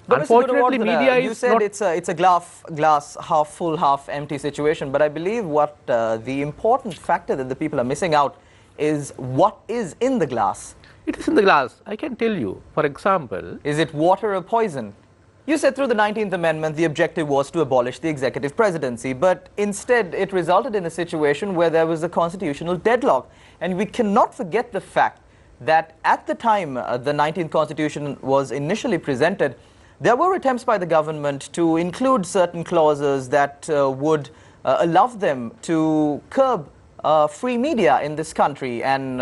But
Unfortunately,
Mr.
media
you
is
said
not.
it's a glass half full, half empty situation. But I believe what the important factor that the people are missing out is what is in the glass.
It is in the glass. I can tell you, for example.
Is it water or poison? You said through the 19th Amendment the objective was to abolish the executive presidency, but instead it resulted in a situation where there was a constitutional deadlock. And we cannot forget the fact that at the time the 19th Constitution was initially presented, there were attempts by the government to include certain clauses that would allow them to curb free media in this country. And,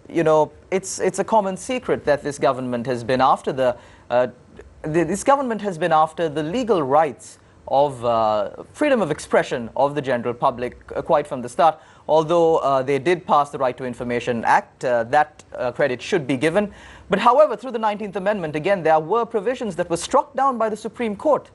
you know, it's a common secret that this government has been after this government has been after the legal rights of freedom of expression of the general public quite from the start. Although they did pass the Right to Information Act, that credit should be given. But however, through the 19th Amendment, again, there were provisions that were struck down by the Supreme Court.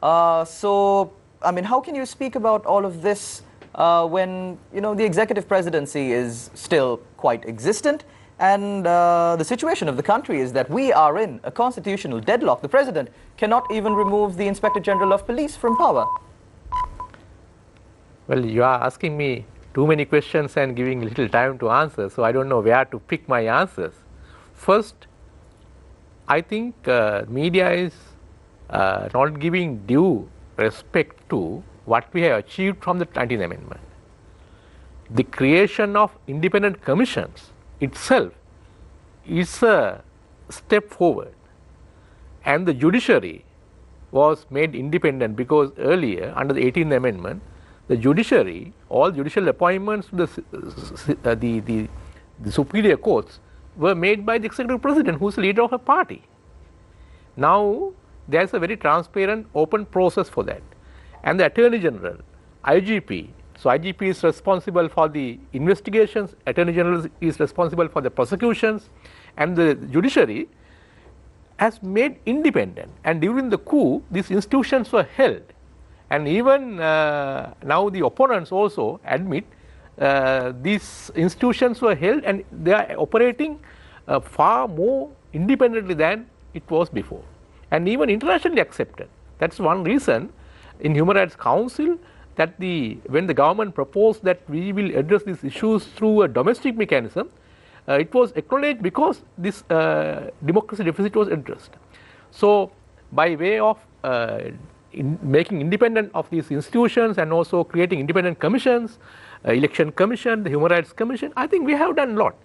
So, I mean, how can you speak about all of this when, you know, the executive presidency is still quite existent? And the situation of the country is that we are in a constitutional deadlock. The president cannot even remove the Inspector General of Police from power.
Well, you are asking me too many questions and giving little time to answer, so I don't know where to pick my answers. First, I think media is not giving due respect to what we have achieved from the 19th Amendment. The creation of independent commissions itself is a step forward, and the judiciary was made independent because earlier, under the 18th Amendment, the judiciary, all judicial appointments to the superior courts were made by the executive president, who is the leader of a party. Now, there is a very transparent, open process for that. And the Attorney General, IGP, so IGP is responsible for the investigations, Attorney General is responsible for the prosecutions, and the judiciary has made independent. And during the coup, these institutions were held. And even now the opponents also admit these institutions were held and they are operating far more independently than it was before. And even internationally accepted. That's one reason in Human Rights Council that when the government proposed that we will address these issues through a domestic mechanism, it was acknowledged because this democracy deficit was addressed. So by way of making independent of these institutions and also creating independent commissions, Election Commission, the Human Rights Commission, I think we have done a lot.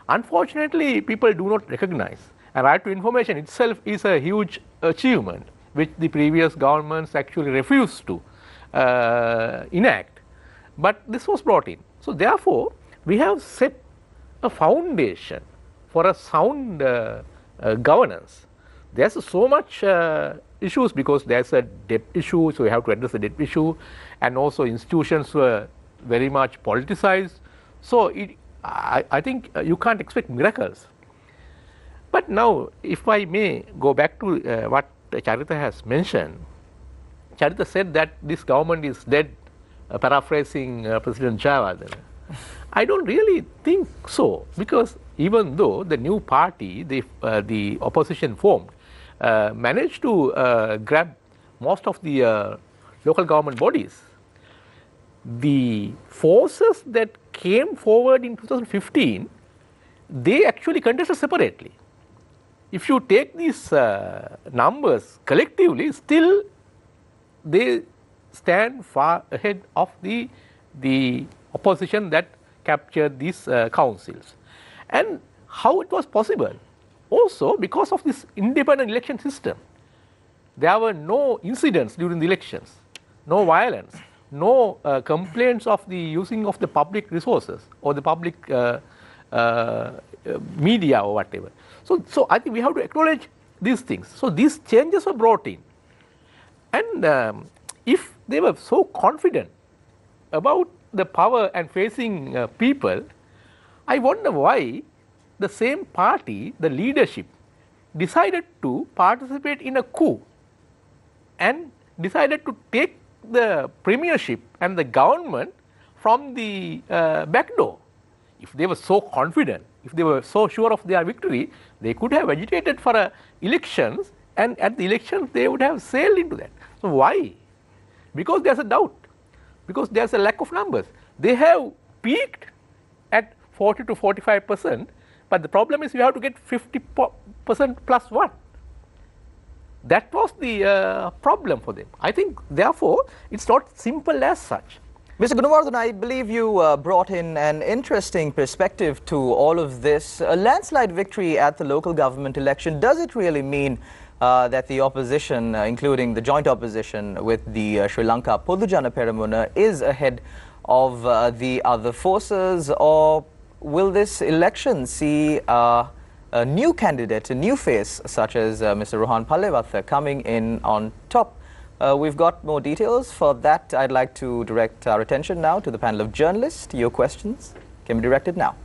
Unfortunately, people do not recognize. And right to information itself is a huge achievement, which the previous governments actually refused to enact. But this was brought in. So therefore, we have set a foundation for a sound governance. There's so much issues because there's a debt issue, so we have to address the debt issue, and also institutions were very much politicized. So I think you can't expect miracles. But now, if I may go back to what Charita has mentioned, Charita said that this government is dead, paraphrasing President Jayawardena. I don't really think so, because even though the new party, the opposition formed, managed to grab most of the local government bodies, the forces that came forward in 2015, they actually contested separately. If you take these numbers collectively, still they stand far ahead of the opposition that captured these councils. And how it was possible? Also because of this independent election system. There were no incidents during the elections, no violence, no complaints of the using of the public resources or the public media or whatever. So I think we have to acknowledge these things. So these changes were brought in. And if they were so confident about the power and facing people, I wonder why the same party, the leadership, decided to participate in a coup and decided to take the premiership and the government from the back door. If they were so confident, if they were so sure of their victory, they could have agitated for elections, and at the elections they would have sailed into that. So why? Because there's a doubt, because there's a lack of numbers. They have peaked at 40 to 45%, but the problem is you have to get 50% plus one. That was the problem for them. I think, therefore, it's not simple as such.
Mr. Gunawardhan, I believe you brought in an interesting perspective to all of this. A landslide victory at the local government election, does it really mean that the opposition, including the joint opposition with the Sri Lanka Podujana Peramuna, is ahead of the other forces, or will this election see a new candidate, a new face, such as Mr. Rohan Pallewatha coming in on top? We've got more details. For that, I'd like to direct our attention now to the panel of journalists. Your questions can be directed now.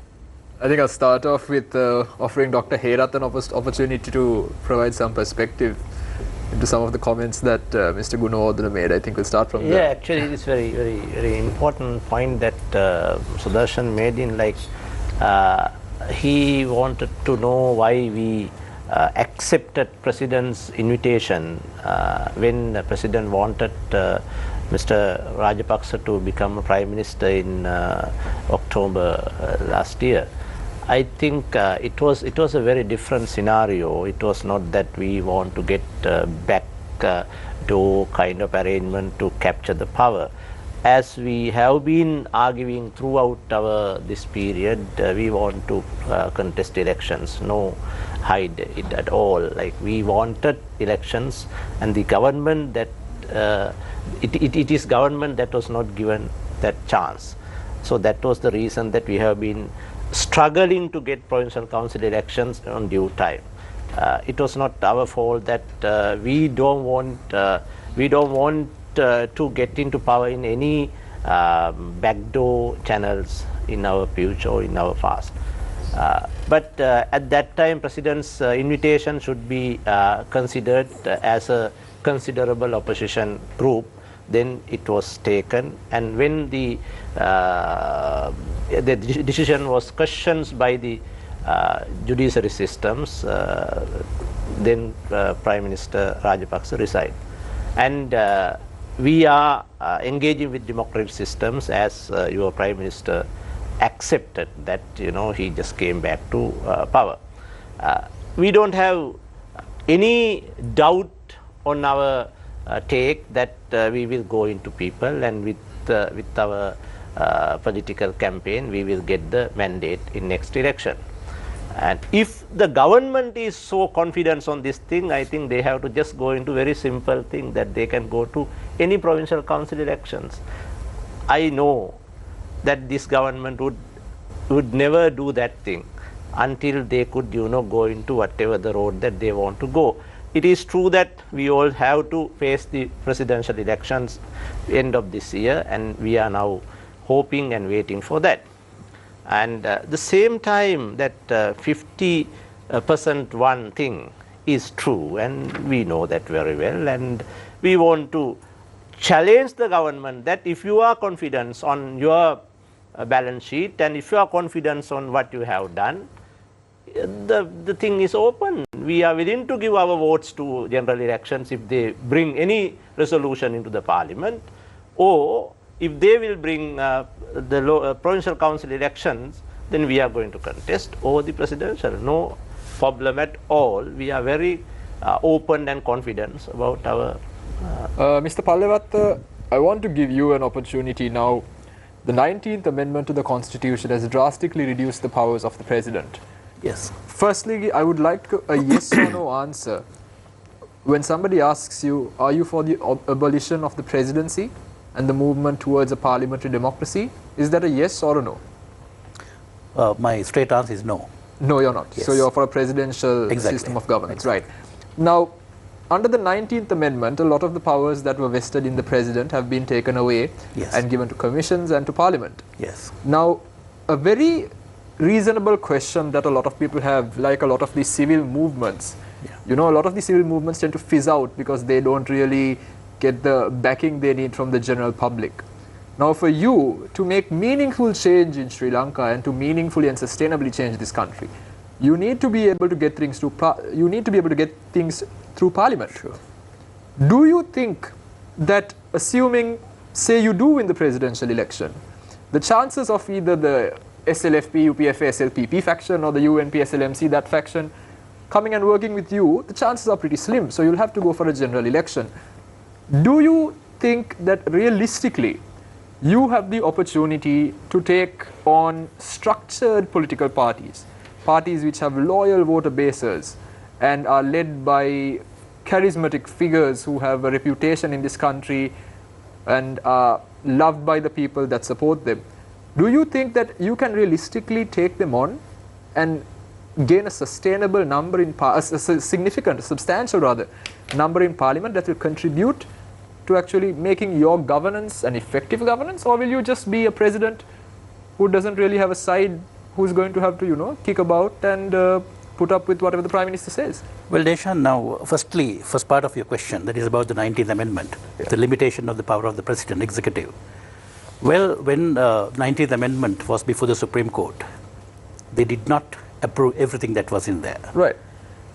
I think I'll start off with offering Dr. Heyrat an opportunity to provide some perspective into some of the comments that Mr. Gunawardana made. I think we'll start from there.
Yeah, actually, it's very important point that Sudarshan made in, like, he wanted to know why we accepted President's invitation when the President wanted Mr. Rajapaksa to become Prime Minister in October last year. I think it was a very different scenario. It was not that we want to get back to kind of arrangement to capture the power. As we have been arguing throughout this period, we want to contest elections, no hide it at all. Like, we wanted elections, and the government that it is government that was not given that chance. So that was the reason that we have been struggling to get provincial council elections on due time. It was not our fault that we don't want to get into power in any backdoor channels in our future or in our past. But at that time, President's invitation should be considered as a considerable opposition group. Then it was taken, and when the decision was questioned by the judiciary systems, then Prime Minister Rajapaksa resigned. And we are engaging with democratic systems, as your Prime Minister accepted that, he just came back to power. We don't have any doubt on our take that we will go into people, and with our political campaign, we will get the mandate in next election. And if the government is so confident on this thing, I think they have to just go into very simple thing that they can go to any provincial council elections. I know that this government would never do that thing until they could, go into whatever the road that they want to go. It is true that we all have to face the presidential elections end of this year, and we are now hoping and waiting for that. And the same time that 50% one thing is true, and we know that very well, and we want to challenge the government that if you are confident on your balance sheet and if you are confident on what you have done, the thing is open. We are willing to give our votes to general elections if they bring any resolution into the parliament, or if they will bring the provincial council elections, then we are going to contest, or the presidential. No problem at all. We are very open and confident about our...
Mr. Pallewatta, I want to give you an opportunity now. The 19th Amendment to the Constitution has drastically reduced the powers of the President.
Yes.
Firstly, I would like a yes or no answer. When somebody asks you, are you for the abolition of the presidency and the movement towards a parliamentary democracy, is that a yes or a no?
My straight answer is no.
No, you're not.
Yes.
So you're for a presidential
Exactly.
system of governance,
Exactly.
right? Now, under the 19th Amendment, a lot of the powers that were vested in the President have been taken away
Yes.
and given to commissions and to Parliament.
Yes.
Now, a very reasonable question that a lot of people have, like a lot of these civil movements, a lot of these civil movements tend to fizz out because they don't really get the backing they need from the general public. Now, for you to make meaningful change in Sri Lanka and to meaningfully and sustainably change this country, you need to be able to get things through Parliament.
Sure.
Do you think that, assuming, say you do win the presidential election, the chances of either the SLFP, UPFA, SLPP faction or the UNP, SLMC, that faction, coming and working with you, the chances are pretty slim. So you'll have to go for a general election. Do you think that realistically you have the opportunity to take on structured political parties, parties which have loyal voter bases and are led by charismatic figures who have a reputation in this country and are loved by the people that support them? Do you think that you can realistically take them on and gain a sustainable number in substantial number in Parliament that will contribute to actually making your governance an effective governance? Or will you just be a president who doesn't really have a side, who's going to have to, kick about and put up with whatever the Prime Minister says?
Well, Deshan, now, first part of your question, that is about the 19th Amendment, the limitation of the power of the President, Executive. Well, when 19th Amendment was before the Supreme Court, they did not approve everything that was in there.
Right.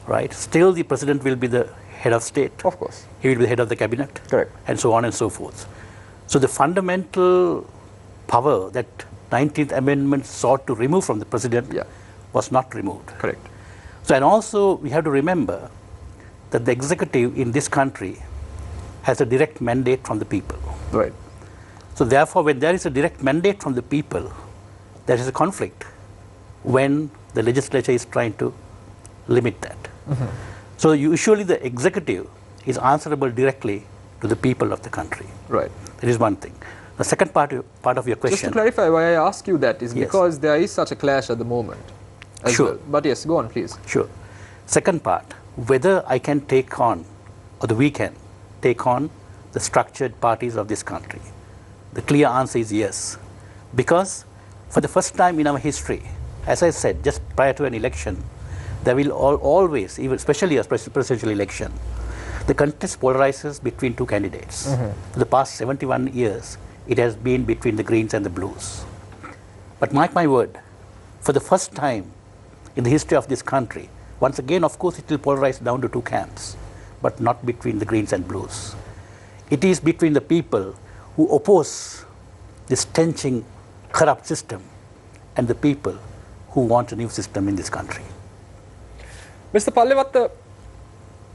Right? Still, the President will be the head of state.
Of course.
He will be the head of the cabinet.
Correct.
And so on and so forth. So the fundamental power that 19th Amendment sought to remove from the President was not removed.
Correct.
So, and also we have to remember that the executive in this country has a direct mandate from the people.
Right.
So therefore, when there is a direct mandate from the people, there is a conflict when the legislature is trying to limit that. Mm-hmm. So usually the executive is answerable directly to the people of the country.
Right.
That is one thing. The second part of your question.
Just to clarify why I ask you that is because there is such a clash at the moment.
Sure.
Well. But yes, go on please.
Sure. Second part, whether I can take on, or we can take on the structured parties of this country. The clear answer is yes. Because for the first time in our history, as I said, just prior to an election, there will always, even especially a presidential election, the contest polarizes between two candidates. Mm-hmm. For the past 71 years, it has been between the Greens and the Blues. But mark my word, for the first time in the history of this country, once again, of course, it will polarize down to two camps, but not between the Greens and Blues. It is between the people who oppose this stenching, corrupt system and the people who want a new system in this country.
Mr. Pallewatta,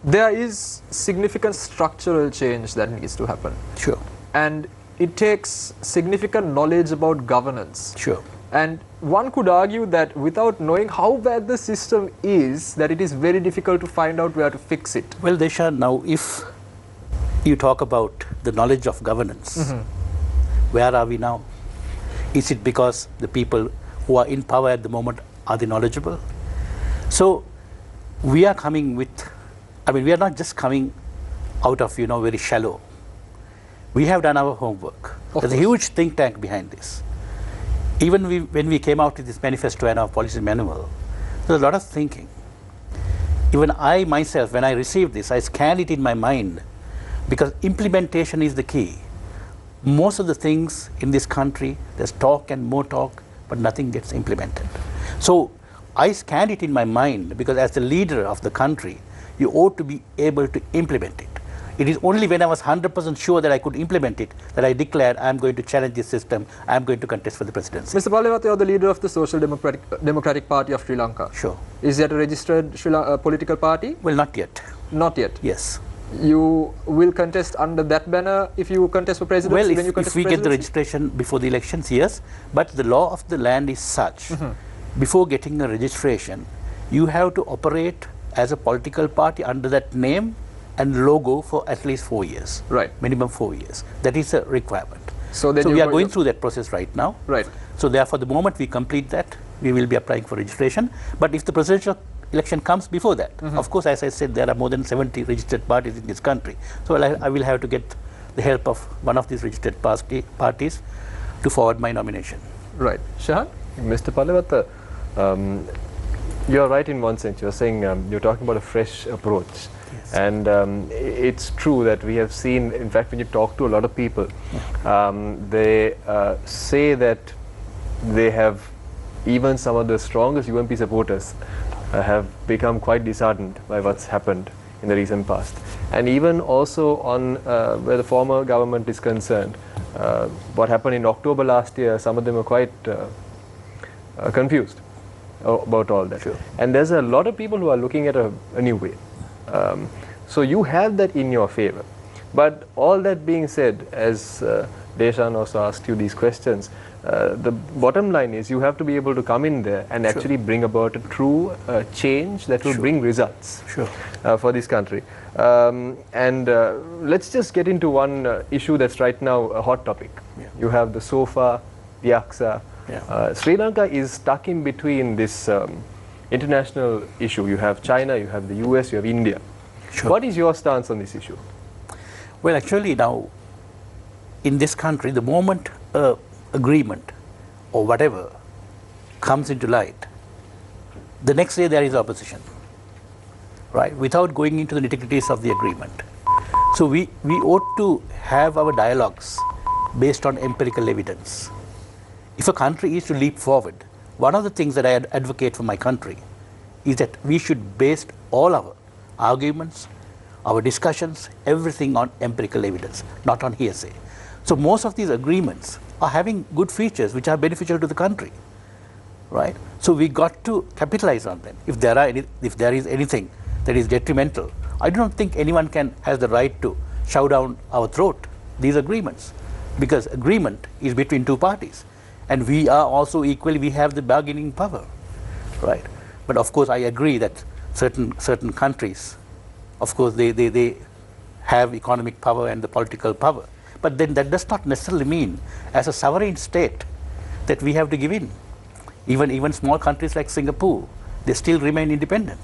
there is significant structural change that needs to happen.
Sure.
And it takes significant knowledge about governance.
Sure.
And one could argue that without knowing how bad the system is, that it is very difficult to find out where to fix it.
Well, Desha, now if you talk about the knowledge of governance, where are we now? Is it because the people who are in power at the moment are they knowledgeable? So we are coming with, we are not just coming out of, very shallow. We have done our homework. There's a huge think tank behind this. Even when we came out with this manifesto and our policy manual, there was a lot of thinking. Even I myself, when I received this, I scanned it in my mind because implementation is the key. Most of the things in this country, there's talk and more talk, but nothing gets implemented. So I scanned it in my mind because as the leader of the country, you ought to be able to implement it. It is only when I was 100% sure that I could implement it that I declared I'm going to challenge this system, I'm going to contest for the presidency.
Mr. Palewat, you are the leader of the Social Democratic Party of Sri Lanka.
Sure.
Is that a registered political party?
Well, not yet.
Not yet?
Yes.
You will contest under that banner if you contest for presidency?
Well,
when you contest
if we
for
get the
presidency?
registration before the elections, yes. But the law of the land is such, before getting a registration, you have to operate as a political party under that name and logo for at least 4 years.
Right.
Minimum 4 years. That is a requirement.
So
we are going through that process right now.
Right.
So therefore, the moment we complete that, we will be applying for registration. But if the presidential election comes before that, of course, as I said, there are more than 70 registered parties in this country. So I will have to get the help of one of these registered parties to forward my nomination.
Right. Shahan?
Mr. Palewat, you're right in one sense. You're saying you're talking about a fresh approach.
Yes.
And it's true that we have seen, in fact, when you talk to a lot of people, they say that they have, even some of the strongest UMP supporters have become quite disheartened by what's happened in the recent past. And even also on where the former government is concerned, what happened in October last year, some of them are quite confused about all that.
Sure.
And there's a lot of people who are looking at a new way. So you have that in your favor. But all that being said, as Deshan also asked you these questions, the bottom line is you have to be able to come in there and actually bring about a true change that will bring results for this country. And let's just get into one issue that's right now a hot topic. You have the SOFA, the AXA. Sri Lanka is stuck in between this international issue. You have China, you have the US, you have India. What is your stance on this issue?
Well, actually now, in this country, the moment agreement or whatever comes into light, the next day there is opposition, right? Without going into the nitty-gritties of the agreement. So we ought to have our dialogues based on empirical evidence. If a country is to leap forward, one of the things that I advocate for my country is that we should base all our arguments, our discussions, everything on empirical evidence, not on hearsay. So most of these agreements are having good features which are beneficial to the country, right? So we got to capitalize on them. If there is anything that is detrimental, I don't think anyone has the right to shove down our throat these agreements, because agreement is between two parties. And we are also equally, we have the bargaining power, right? But of course, I agree that certain countries, of course, they have economic power and the political power. But then that does not necessarily mean, as a sovereign state, that we have to give in. Even small countries like Singapore, they still remain independent.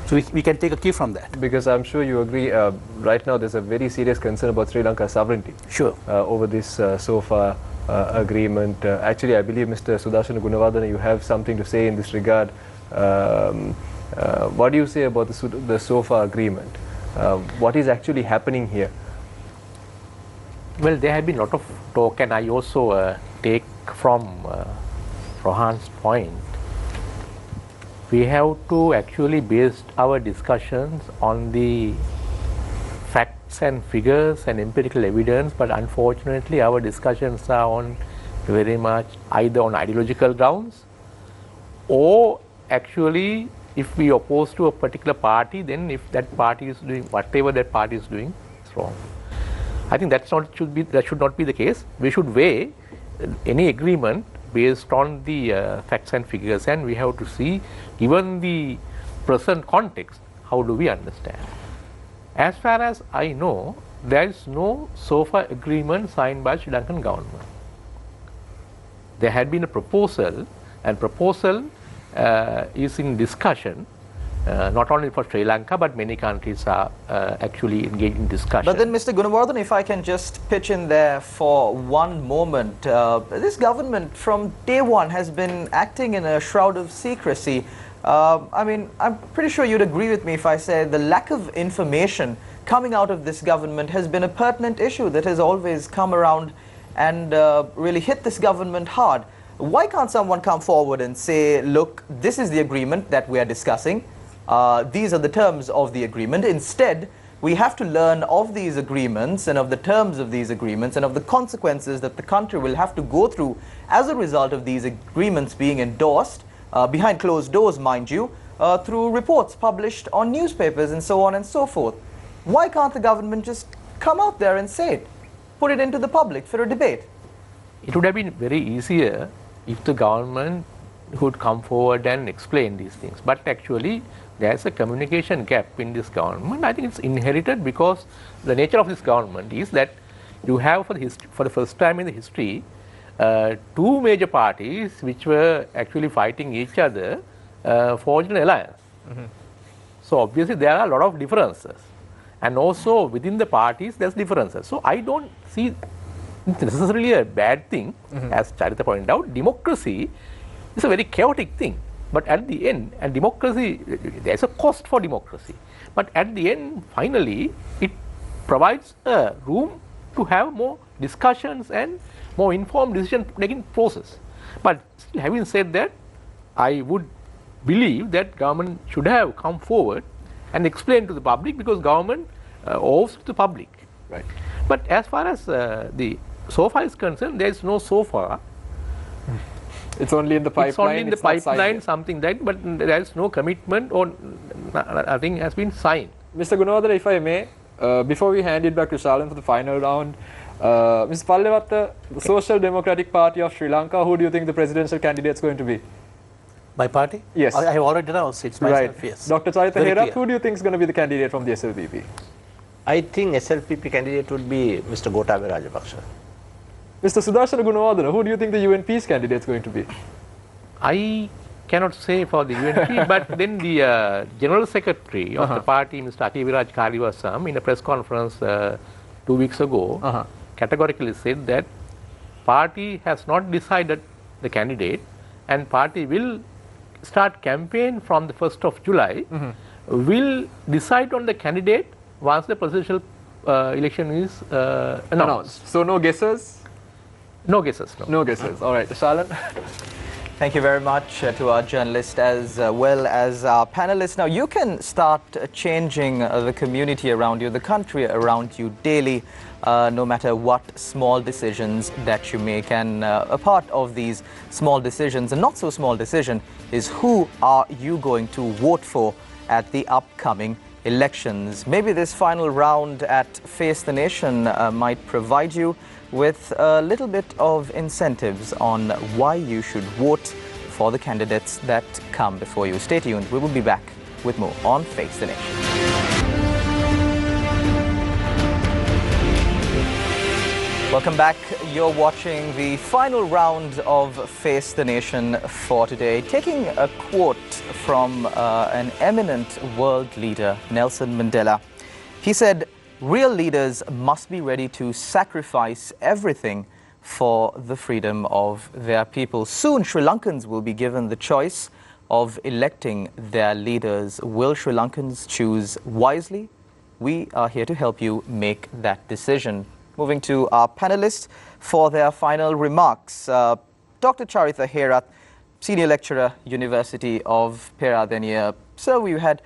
So we can take a cue from that.
Because I'm sure you agree, right now there's a very serious concern about Sri Lanka's sovereignty.
Sure.
Over this SOFA agreement. Actually, I believe Mr. Sudarshana Gunawardana, you have something to say in this regard. What do you say about the SOFA agreement? What is actually happening here?
Well, there have been a lot of talk, and I also take from Rohan's point. We have to actually base our discussions on the facts and figures and empirical evidence, but unfortunately our discussions are on very much either on ideological grounds, or actually if we oppose to a particular party, then if that party is doing whatever that party is doing, it's wrong. I think that should not be the case. We should weigh any agreement based on the facts and figures, and we have to see, given the present context, how do we understand. As far as I know, there is no so far agreement signed by Sri Lankan government. There had been a proposal, and proposal is in discussion, not only for Sri Lanka, but many countries are actually engaged in discussion.
But then, Mr. Gunawardhan, if I can just pitch in there for one moment, this government from day one has been acting in a shroud of secrecy. I mean, I'm pretty sure you'd agree with me if I say the lack of information coming out of this government has been a pertinent issue that has always come around and really hit this government hard. Why can't someone come forward and say, look, this is the agreement that we are discussing. These are the terms of the agreement. Instead, we have to learn of these agreements and of the terms of these agreements and of the consequences that the country will have to go through as a result of these agreements being endorsed, behind closed doors, mind you, through reports published on newspapers and so on and so forth. Why can't the government just come out there and say it, put it into the public for a debate?
It would have been very easier if the government would come forward and explain these things. But actually, there's a communication gap in this government. I think it's inherited because the nature of this government is that you have, for the first time in the history, two major parties which were actually fighting each other forged an alliance. So obviously there are a lot of differences, and also within the parties there's differences. So I don't see it's necessarily a bad thing. As Charita pointed out, democracy is a very chaotic thing. But at the end, and democracy, there's a cost for democracy. But at the end, finally, it provides a room to have more discussions and more informed decision-making process. But still, having said that, I would believe that government should have come forward and explained to the public, because government owes to the public.
Right.
But as far as the SOFA is concerned, there is no SOFA.
It's only in the pipeline.
It's only in the pipeline, something like, but there is no commitment or nothing has been signed.
Mr. Gunawardhan, if I may, before we hand it back to Shalan for the final round, Mr. Pallewatta, the Social Democratic Party of Sri Lanka, who do you think the presidential candidate is going to be?
My party?
Yes.
I have already announced it's myself, yes.
Dr. Charita
Very
Herath,
clear.
who do you think is going to be the candidate from the SLPP?
I think SLPP candidate would be Mr. Gotabaya Rajapaksa.
Mr. Sudarshana Gunawardana, who do you think the UNP's candidate is going to be?
I cannot say for the UNP, but then the General Secretary of the party, Mr. Ativiraj Kariwasam, in a press conference 2 weeks ago, categorically said that party has not decided the candidate, and party will start campaign from the 1st of July, will decide on the candidate once the presidential election is announced.
So no guesses?
No guesses, no.
No guesses. All right. Shalan?
Thank you very much to our journalist as well as our panelists. Now, you can start changing the community around you, the country around you daily, no matter what small decisions that you make. And a part of these small decisions, a not so small decision, is who are you going to vote for at the upcoming elections. Maybe this final round at Face the Nation might provide you with a little bit of incentives on why you should vote for the candidates that come before you. Stay tuned. We will be back with more on Face the Nation. Welcome back. You're watching the final round of Face the Nation for today. Taking a quote from an eminent world leader, Nelson Mandela. He said, "Real leaders must be ready to sacrifice everything for the freedom of their people." Soon, Sri Lankans will be given the choice of electing their leaders. Will Sri Lankans choose wisely? We are here to help you make that decision. Moving to our panelists for their final remarks. Dr. Charita Herath, Senior Lecturer, University of Peradeniya. So we had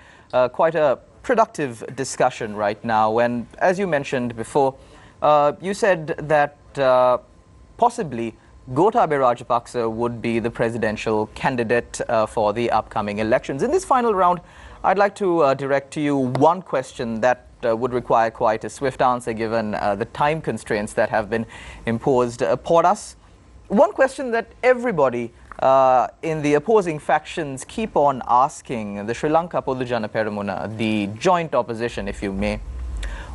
quite a productive discussion right now, and as you mentioned before, you said that possibly Gotabaya Rajapaksa would be the presidential candidate for the upcoming elections. In this final round, I'd like to direct to you one question that would require quite a swift answer given the time constraints that have been imposed upon us. One question that everybody in the opposing factions keep on asking the Sri Lanka Podujana Peramuna, the joint opposition, if you may,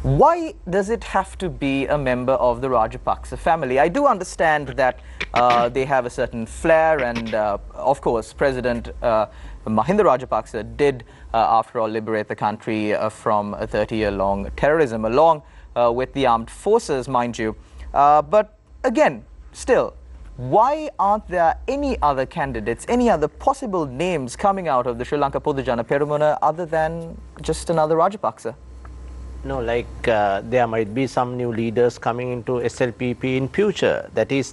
why does it have to be a member of the Rajapaksa family? I do understand that they have a certain flair, and of course President Mahinda Rajapaksa did after all liberate the country from a 30-year-long terrorism along with the armed forces, mind you. But again, still, why aren't there any other candidates, any other possible names coming out of the Sri Lanka Podujana Peramuna other than just another Rajapaksa?
No, like there might be some new leaders coming into SLPP in future. That is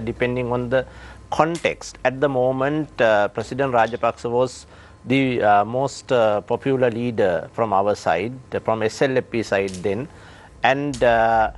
depending on the context. At the moment, President Rajapaksa was the most popular leader from our side, from SLP side then, and there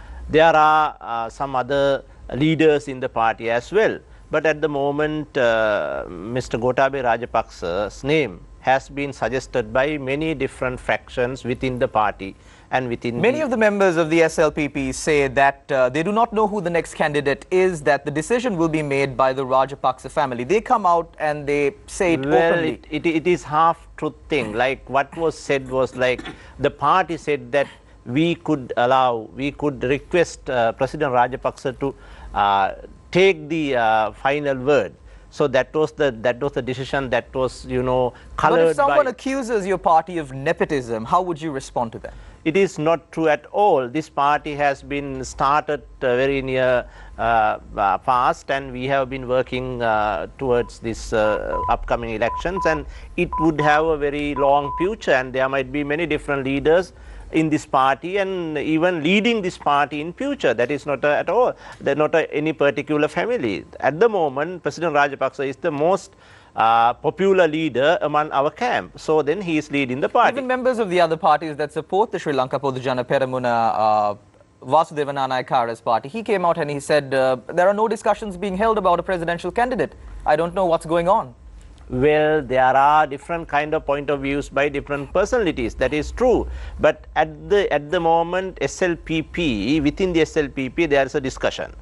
are some other leaders in the party as well. But at the moment, Mr. Gotabaya Rajapaksa's name has been suggested by many different factions within the party and within
many of the members of the SLPP say that they do not know who the next candidate is, that the decision will be made by the Rajapaksa family. They come out and they say it openly.
It is half-truth thing. Like what was said was like the party said that we could request President Rajapaksa to take the final word. So that was the decision that was, you know, colored by...
But if someone accuses your party of nepotism, how would you respond to that?
It is not true at all. This party has been started very near past, and we have been working towards this upcoming elections, and it would have a very long future, and there might be many different leaders in this party and even leading this party in future. That is not at all, not any particular family. At the moment, President Rajapaksa is the most popular leader among our camp. So then he is leading the party.
Even members of the other parties that support the Sri Lanka Podujana Peramuna, Vasudeva Nanayakkara's party, he came out and he said there are no discussions being held about a presidential candidate. I don't know what's going on.
Well, there are different kind of point of views by different personalities. That is true. But at the moment, SLPP, within the SLPP, there is a discussion.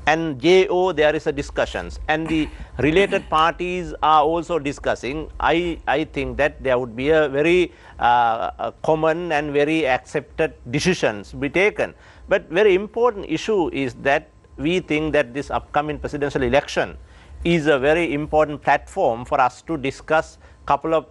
And JO, there is a discussions. And the related parties are also discussing. I think that there would be a very common and very accepted decisions be taken. But very important issue is that we think that this upcoming presidential election is a very important platform for us to discuss couple of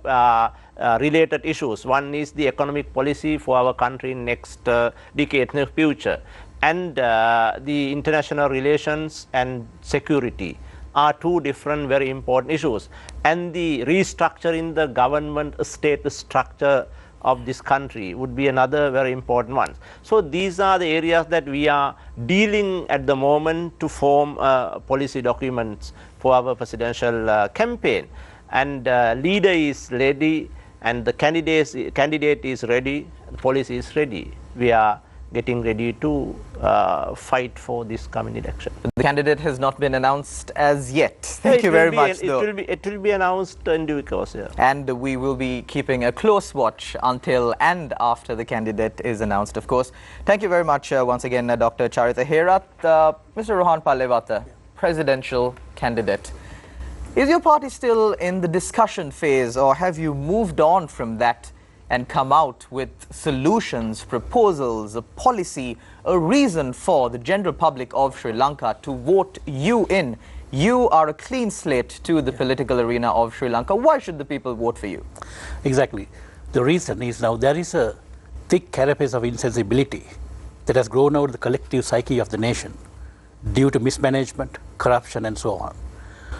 related issues. One is the economic policy for our country in next decade in the future, and the international relations and security are two different very important issues, and the restructuring the government state structure of this country would be another very important one. So these are the areas that we are dealing at the moment to form policy documents for our presidential campaign. And leader is ready, and the candidate is ready, the policy is ready. We are getting ready to fight for this coming election.
The candidate has not been announced as yet. Thank you very much, though.
It will be announced in due course, yeah.
And we will be keeping a close watch until and after the candidate is announced, of course. Thank you very much once again, Dr. Charitha Herath. Mr. Rohan Palewata, presidential candidate. Is your party still in the discussion phase, or have you moved on from that and come out with solutions, proposals, a policy, a reason for the general public of Sri Lanka to vote you in? You are a clean slate to the political arena of Sri Lanka. Why should the people vote for you?
Exactly. The reason is now there is a thick carapace of insensibility that has grown over the collective psyche of the nation due to mismanagement, corruption, and so on.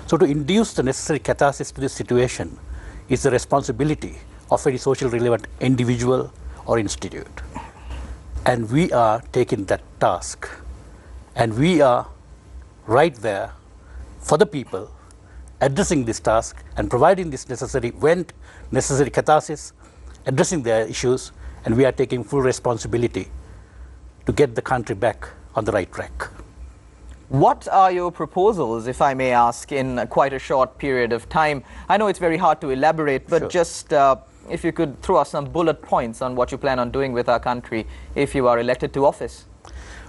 So to induce the necessary catharsis to this situation is the responsibility of any social relevant individual or institute. And we are taking that task. And we are right there for the people, addressing this task and providing this necessary catharsis, addressing their issues, and we are taking full responsibility to get the country back on the right track.
What are your proposals, if I may ask, in quite a short period of time? I know it's very hard to elaborate, but just if you could throw us some bullet points on what you plan on doing with our country if you are elected to office.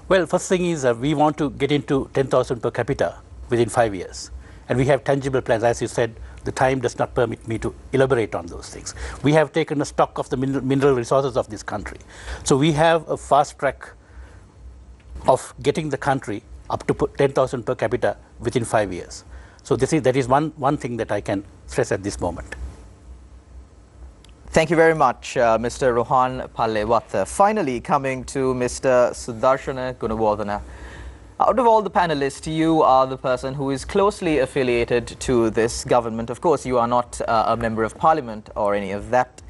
Well, first thing is we want to get into 10,000 per capita within 5 years. And we have tangible plans. As you said, the time does not permit me to elaborate on those things. We have taken a stock of the mineral resources of this country. So we have a fast track of getting the country up to 10,000 per capita within 5 years. So that is one thing that I can stress at this moment.
Thank you very much, Mr. Rohan Pallewatha. Finally, coming to Mr. Sudarshana Gunawardena. Out of all the panelists, you are the person who is closely affiliated to this government. Of course, you are not a member of parliament or any of that.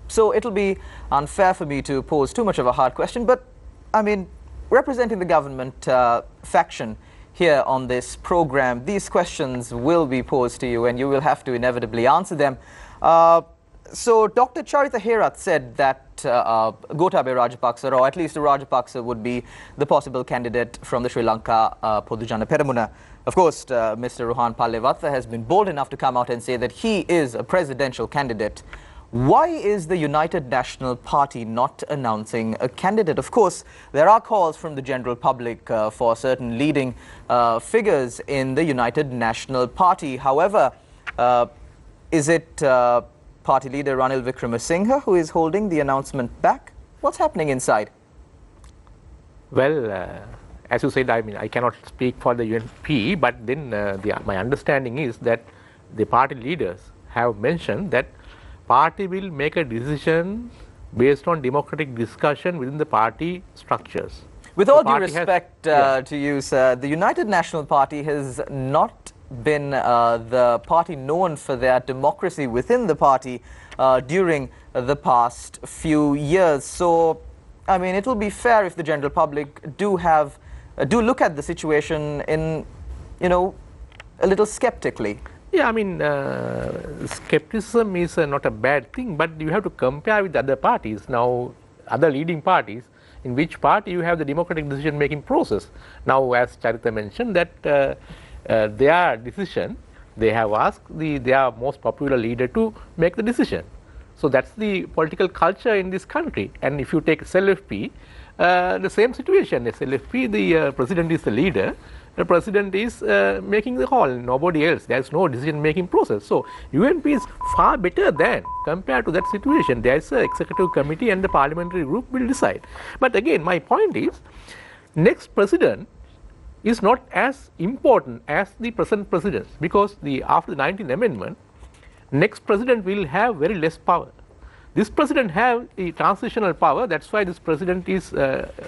So it'll be unfair for me to pose too much of a hard question, but I mean, representing the government faction here on this program, these questions will be posed to you and you will have to inevitably answer them. So Dr. Charita Herath said that Gotabaya Rajapaksa, or at least a Rajapaksa, would be the possible candidate from the Sri Lanka Podujana Peramuna. Of course, Mr. Rohan Pallewatha has been bold enough to come out and say that he is a presidential candidate. Why is the United National Party not announcing a candidate? Of course, there are calls from the general public for certain leading figures in the United National Party. However, is it party leader Ranil Wickremesinghe who is holding the announcement back? What's happening inside?
Well, as you said, I mean, I cannot speak for the UNP, but then my understanding is that the party leaders have mentioned that party will make a decision based on democratic discussion within the party structures.
With all due respect to you, sir, the United National Party has not been the party known for their democracy within the party during the past few years. So, I mean, it will be fair if the general public do look at the situation in, a little skeptically.
Yeah, I mean, skepticism is not a bad thing, but you have to compare with other parties. Now, other leading parties, in which party you have the democratic decision-making process. Now, as Charita mentioned, that their decision, they have asked their most popular leader to make the decision. So that's the political culture in this country. And if you take SLFP, the same situation. SLFP, the president is the leader. The president is making the call, nobody else. There's no decision-making process. So UNP is far better than compared to that situation. There's an executive committee and the parliamentary group will decide. But again, my point is, next president is not as important as the present president, because after the 19th Amendment, next president will have very less power. This president have the transitional power. That's why this president is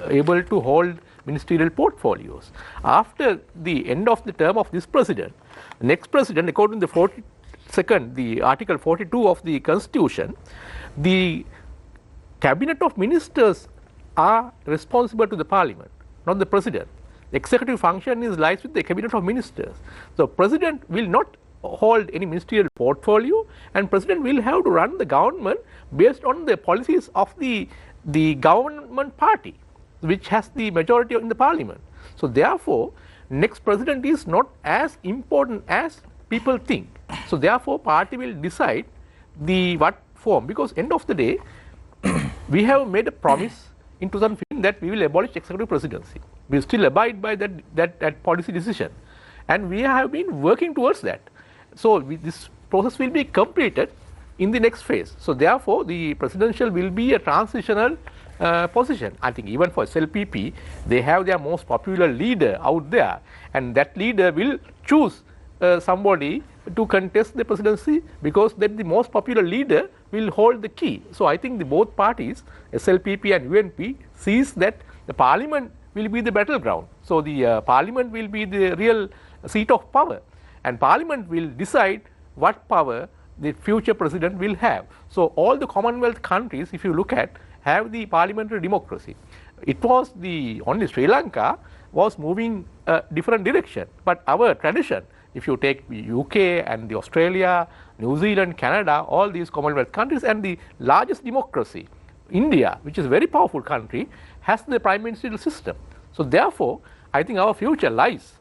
able to hold ministerial portfolios. After the end of the term of this president, the next president, according to the Article 42 of the Constitution, the cabinet of ministers are responsible to the parliament, not the president. The executive function lies with the cabinet of ministers. So president will not hold any ministerial portfolio, and president will have to run the government based on the policies of the government party, which has the majority in the parliament. So therefore, next president is not as important as people think. So therefore, party will decide what form, because end of the day, we have made a promise in 2015 that we will abolish executive presidency. We still abide by that policy decision, and we have been working towards that. So this process will be completed in the next phase. So therefore, the presidential will be a transitional position. I think even for SLPP, they have their most popular leader out there, and that leader will choose somebody to contest the presidency, because that the most popular leader will hold the key. So I think both parties, SLPP and UNP, sees that the parliament will be the battleground. So the parliament will be the real seat of power, and parliament will decide what power the future president will have. So all the Commonwealth countries, if you look at, have the parliamentary democracy. It was only Sri Lanka was moving a different direction, but our tradition, if you take the UK and the Australia, New Zealand, Canada, all these Commonwealth countries, and the largest democracy, India, which is a very powerful country, has the prime ministerial system. So therefore, I think our future lies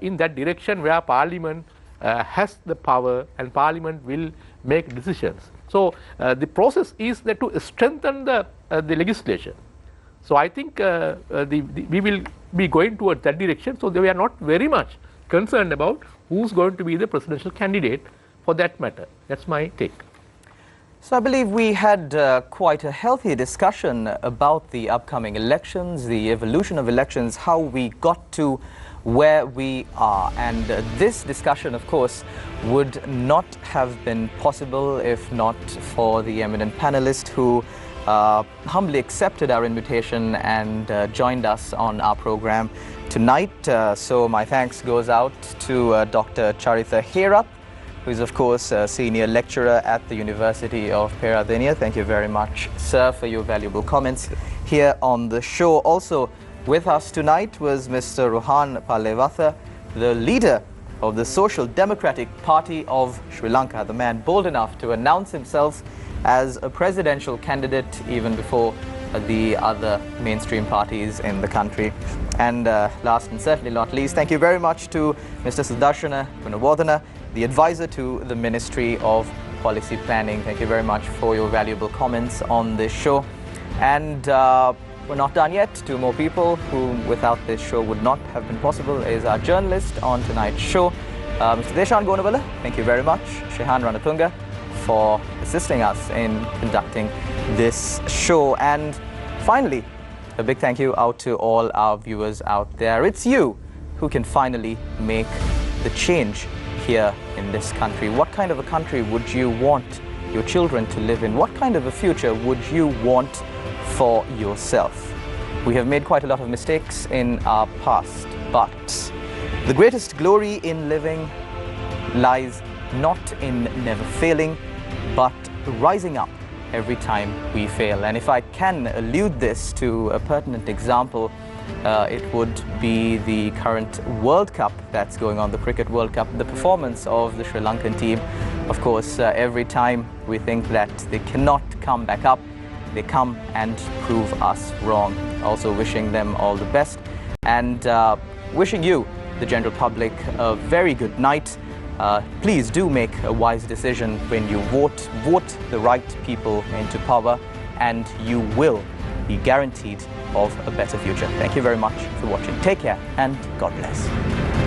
in that direction where Parliament has the power and Parliament will make decisions. So the process is that to strengthen the legislation. So I think we will be going towards that direction. So we are not very much concerned about who's going to be the presidential candidate for that matter. That's my take.
So I believe we had quite a healthy discussion about the upcoming elections, the evolution of elections, how we got to where we are. And this discussion, of course, would not have been possible if not for the eminent panelist who humbly accepted our invitation and joined us on our program tonight. So my thanks goes out to Dr. Charitha Herap, who is, of course, a senior lecturer at the University of Peradeniya. Thank you very much, sir, for your valuable comments here on the show. Also with us tonight was Mr. Rohan Palewatha, the leader of the Social Democratic Party of Sri Lanka, the man bold enough to announce himself as a presidential candidate even before the other mainstream parties in the country. And last and certainly not least, thank you very much to Mr. Sudarshana Gunawardena, the advisor to the Ministry of Policy Planning. Thank you very much for your valuable comments on this show. And we're not done yet. Two more people who without this show would not have been possible is our journalist on tonight's show, Mr. Deshan Gonawala. Thank you very much, Shehan Ranatunga, for assisting us in conducting this show. And finally, a big thank you out to all our viewers out there. It's you who can finally make the change here in this country. What kind of a country would you want your children to live in? What kind of a future would you want for yourself? We have made quite a lot of mistakes in our past, but the greatest glory in living lies not in never failing, but rising up every time we fail. And if I can allude this to a pertinent example, it would be the current World Cup that's going on, the Cricket World Cup, the performance of the Sri Lankan team. Of course, every time we think that they cannot come back up, they come and prove us wrong. Also wishing them all the best and wishing you, the general public, a very good night. Please do make a wise decision when you vote. Vote the right people into power and you will be guaranteed of a better future. Thank you very much for watching. Take care and God bless.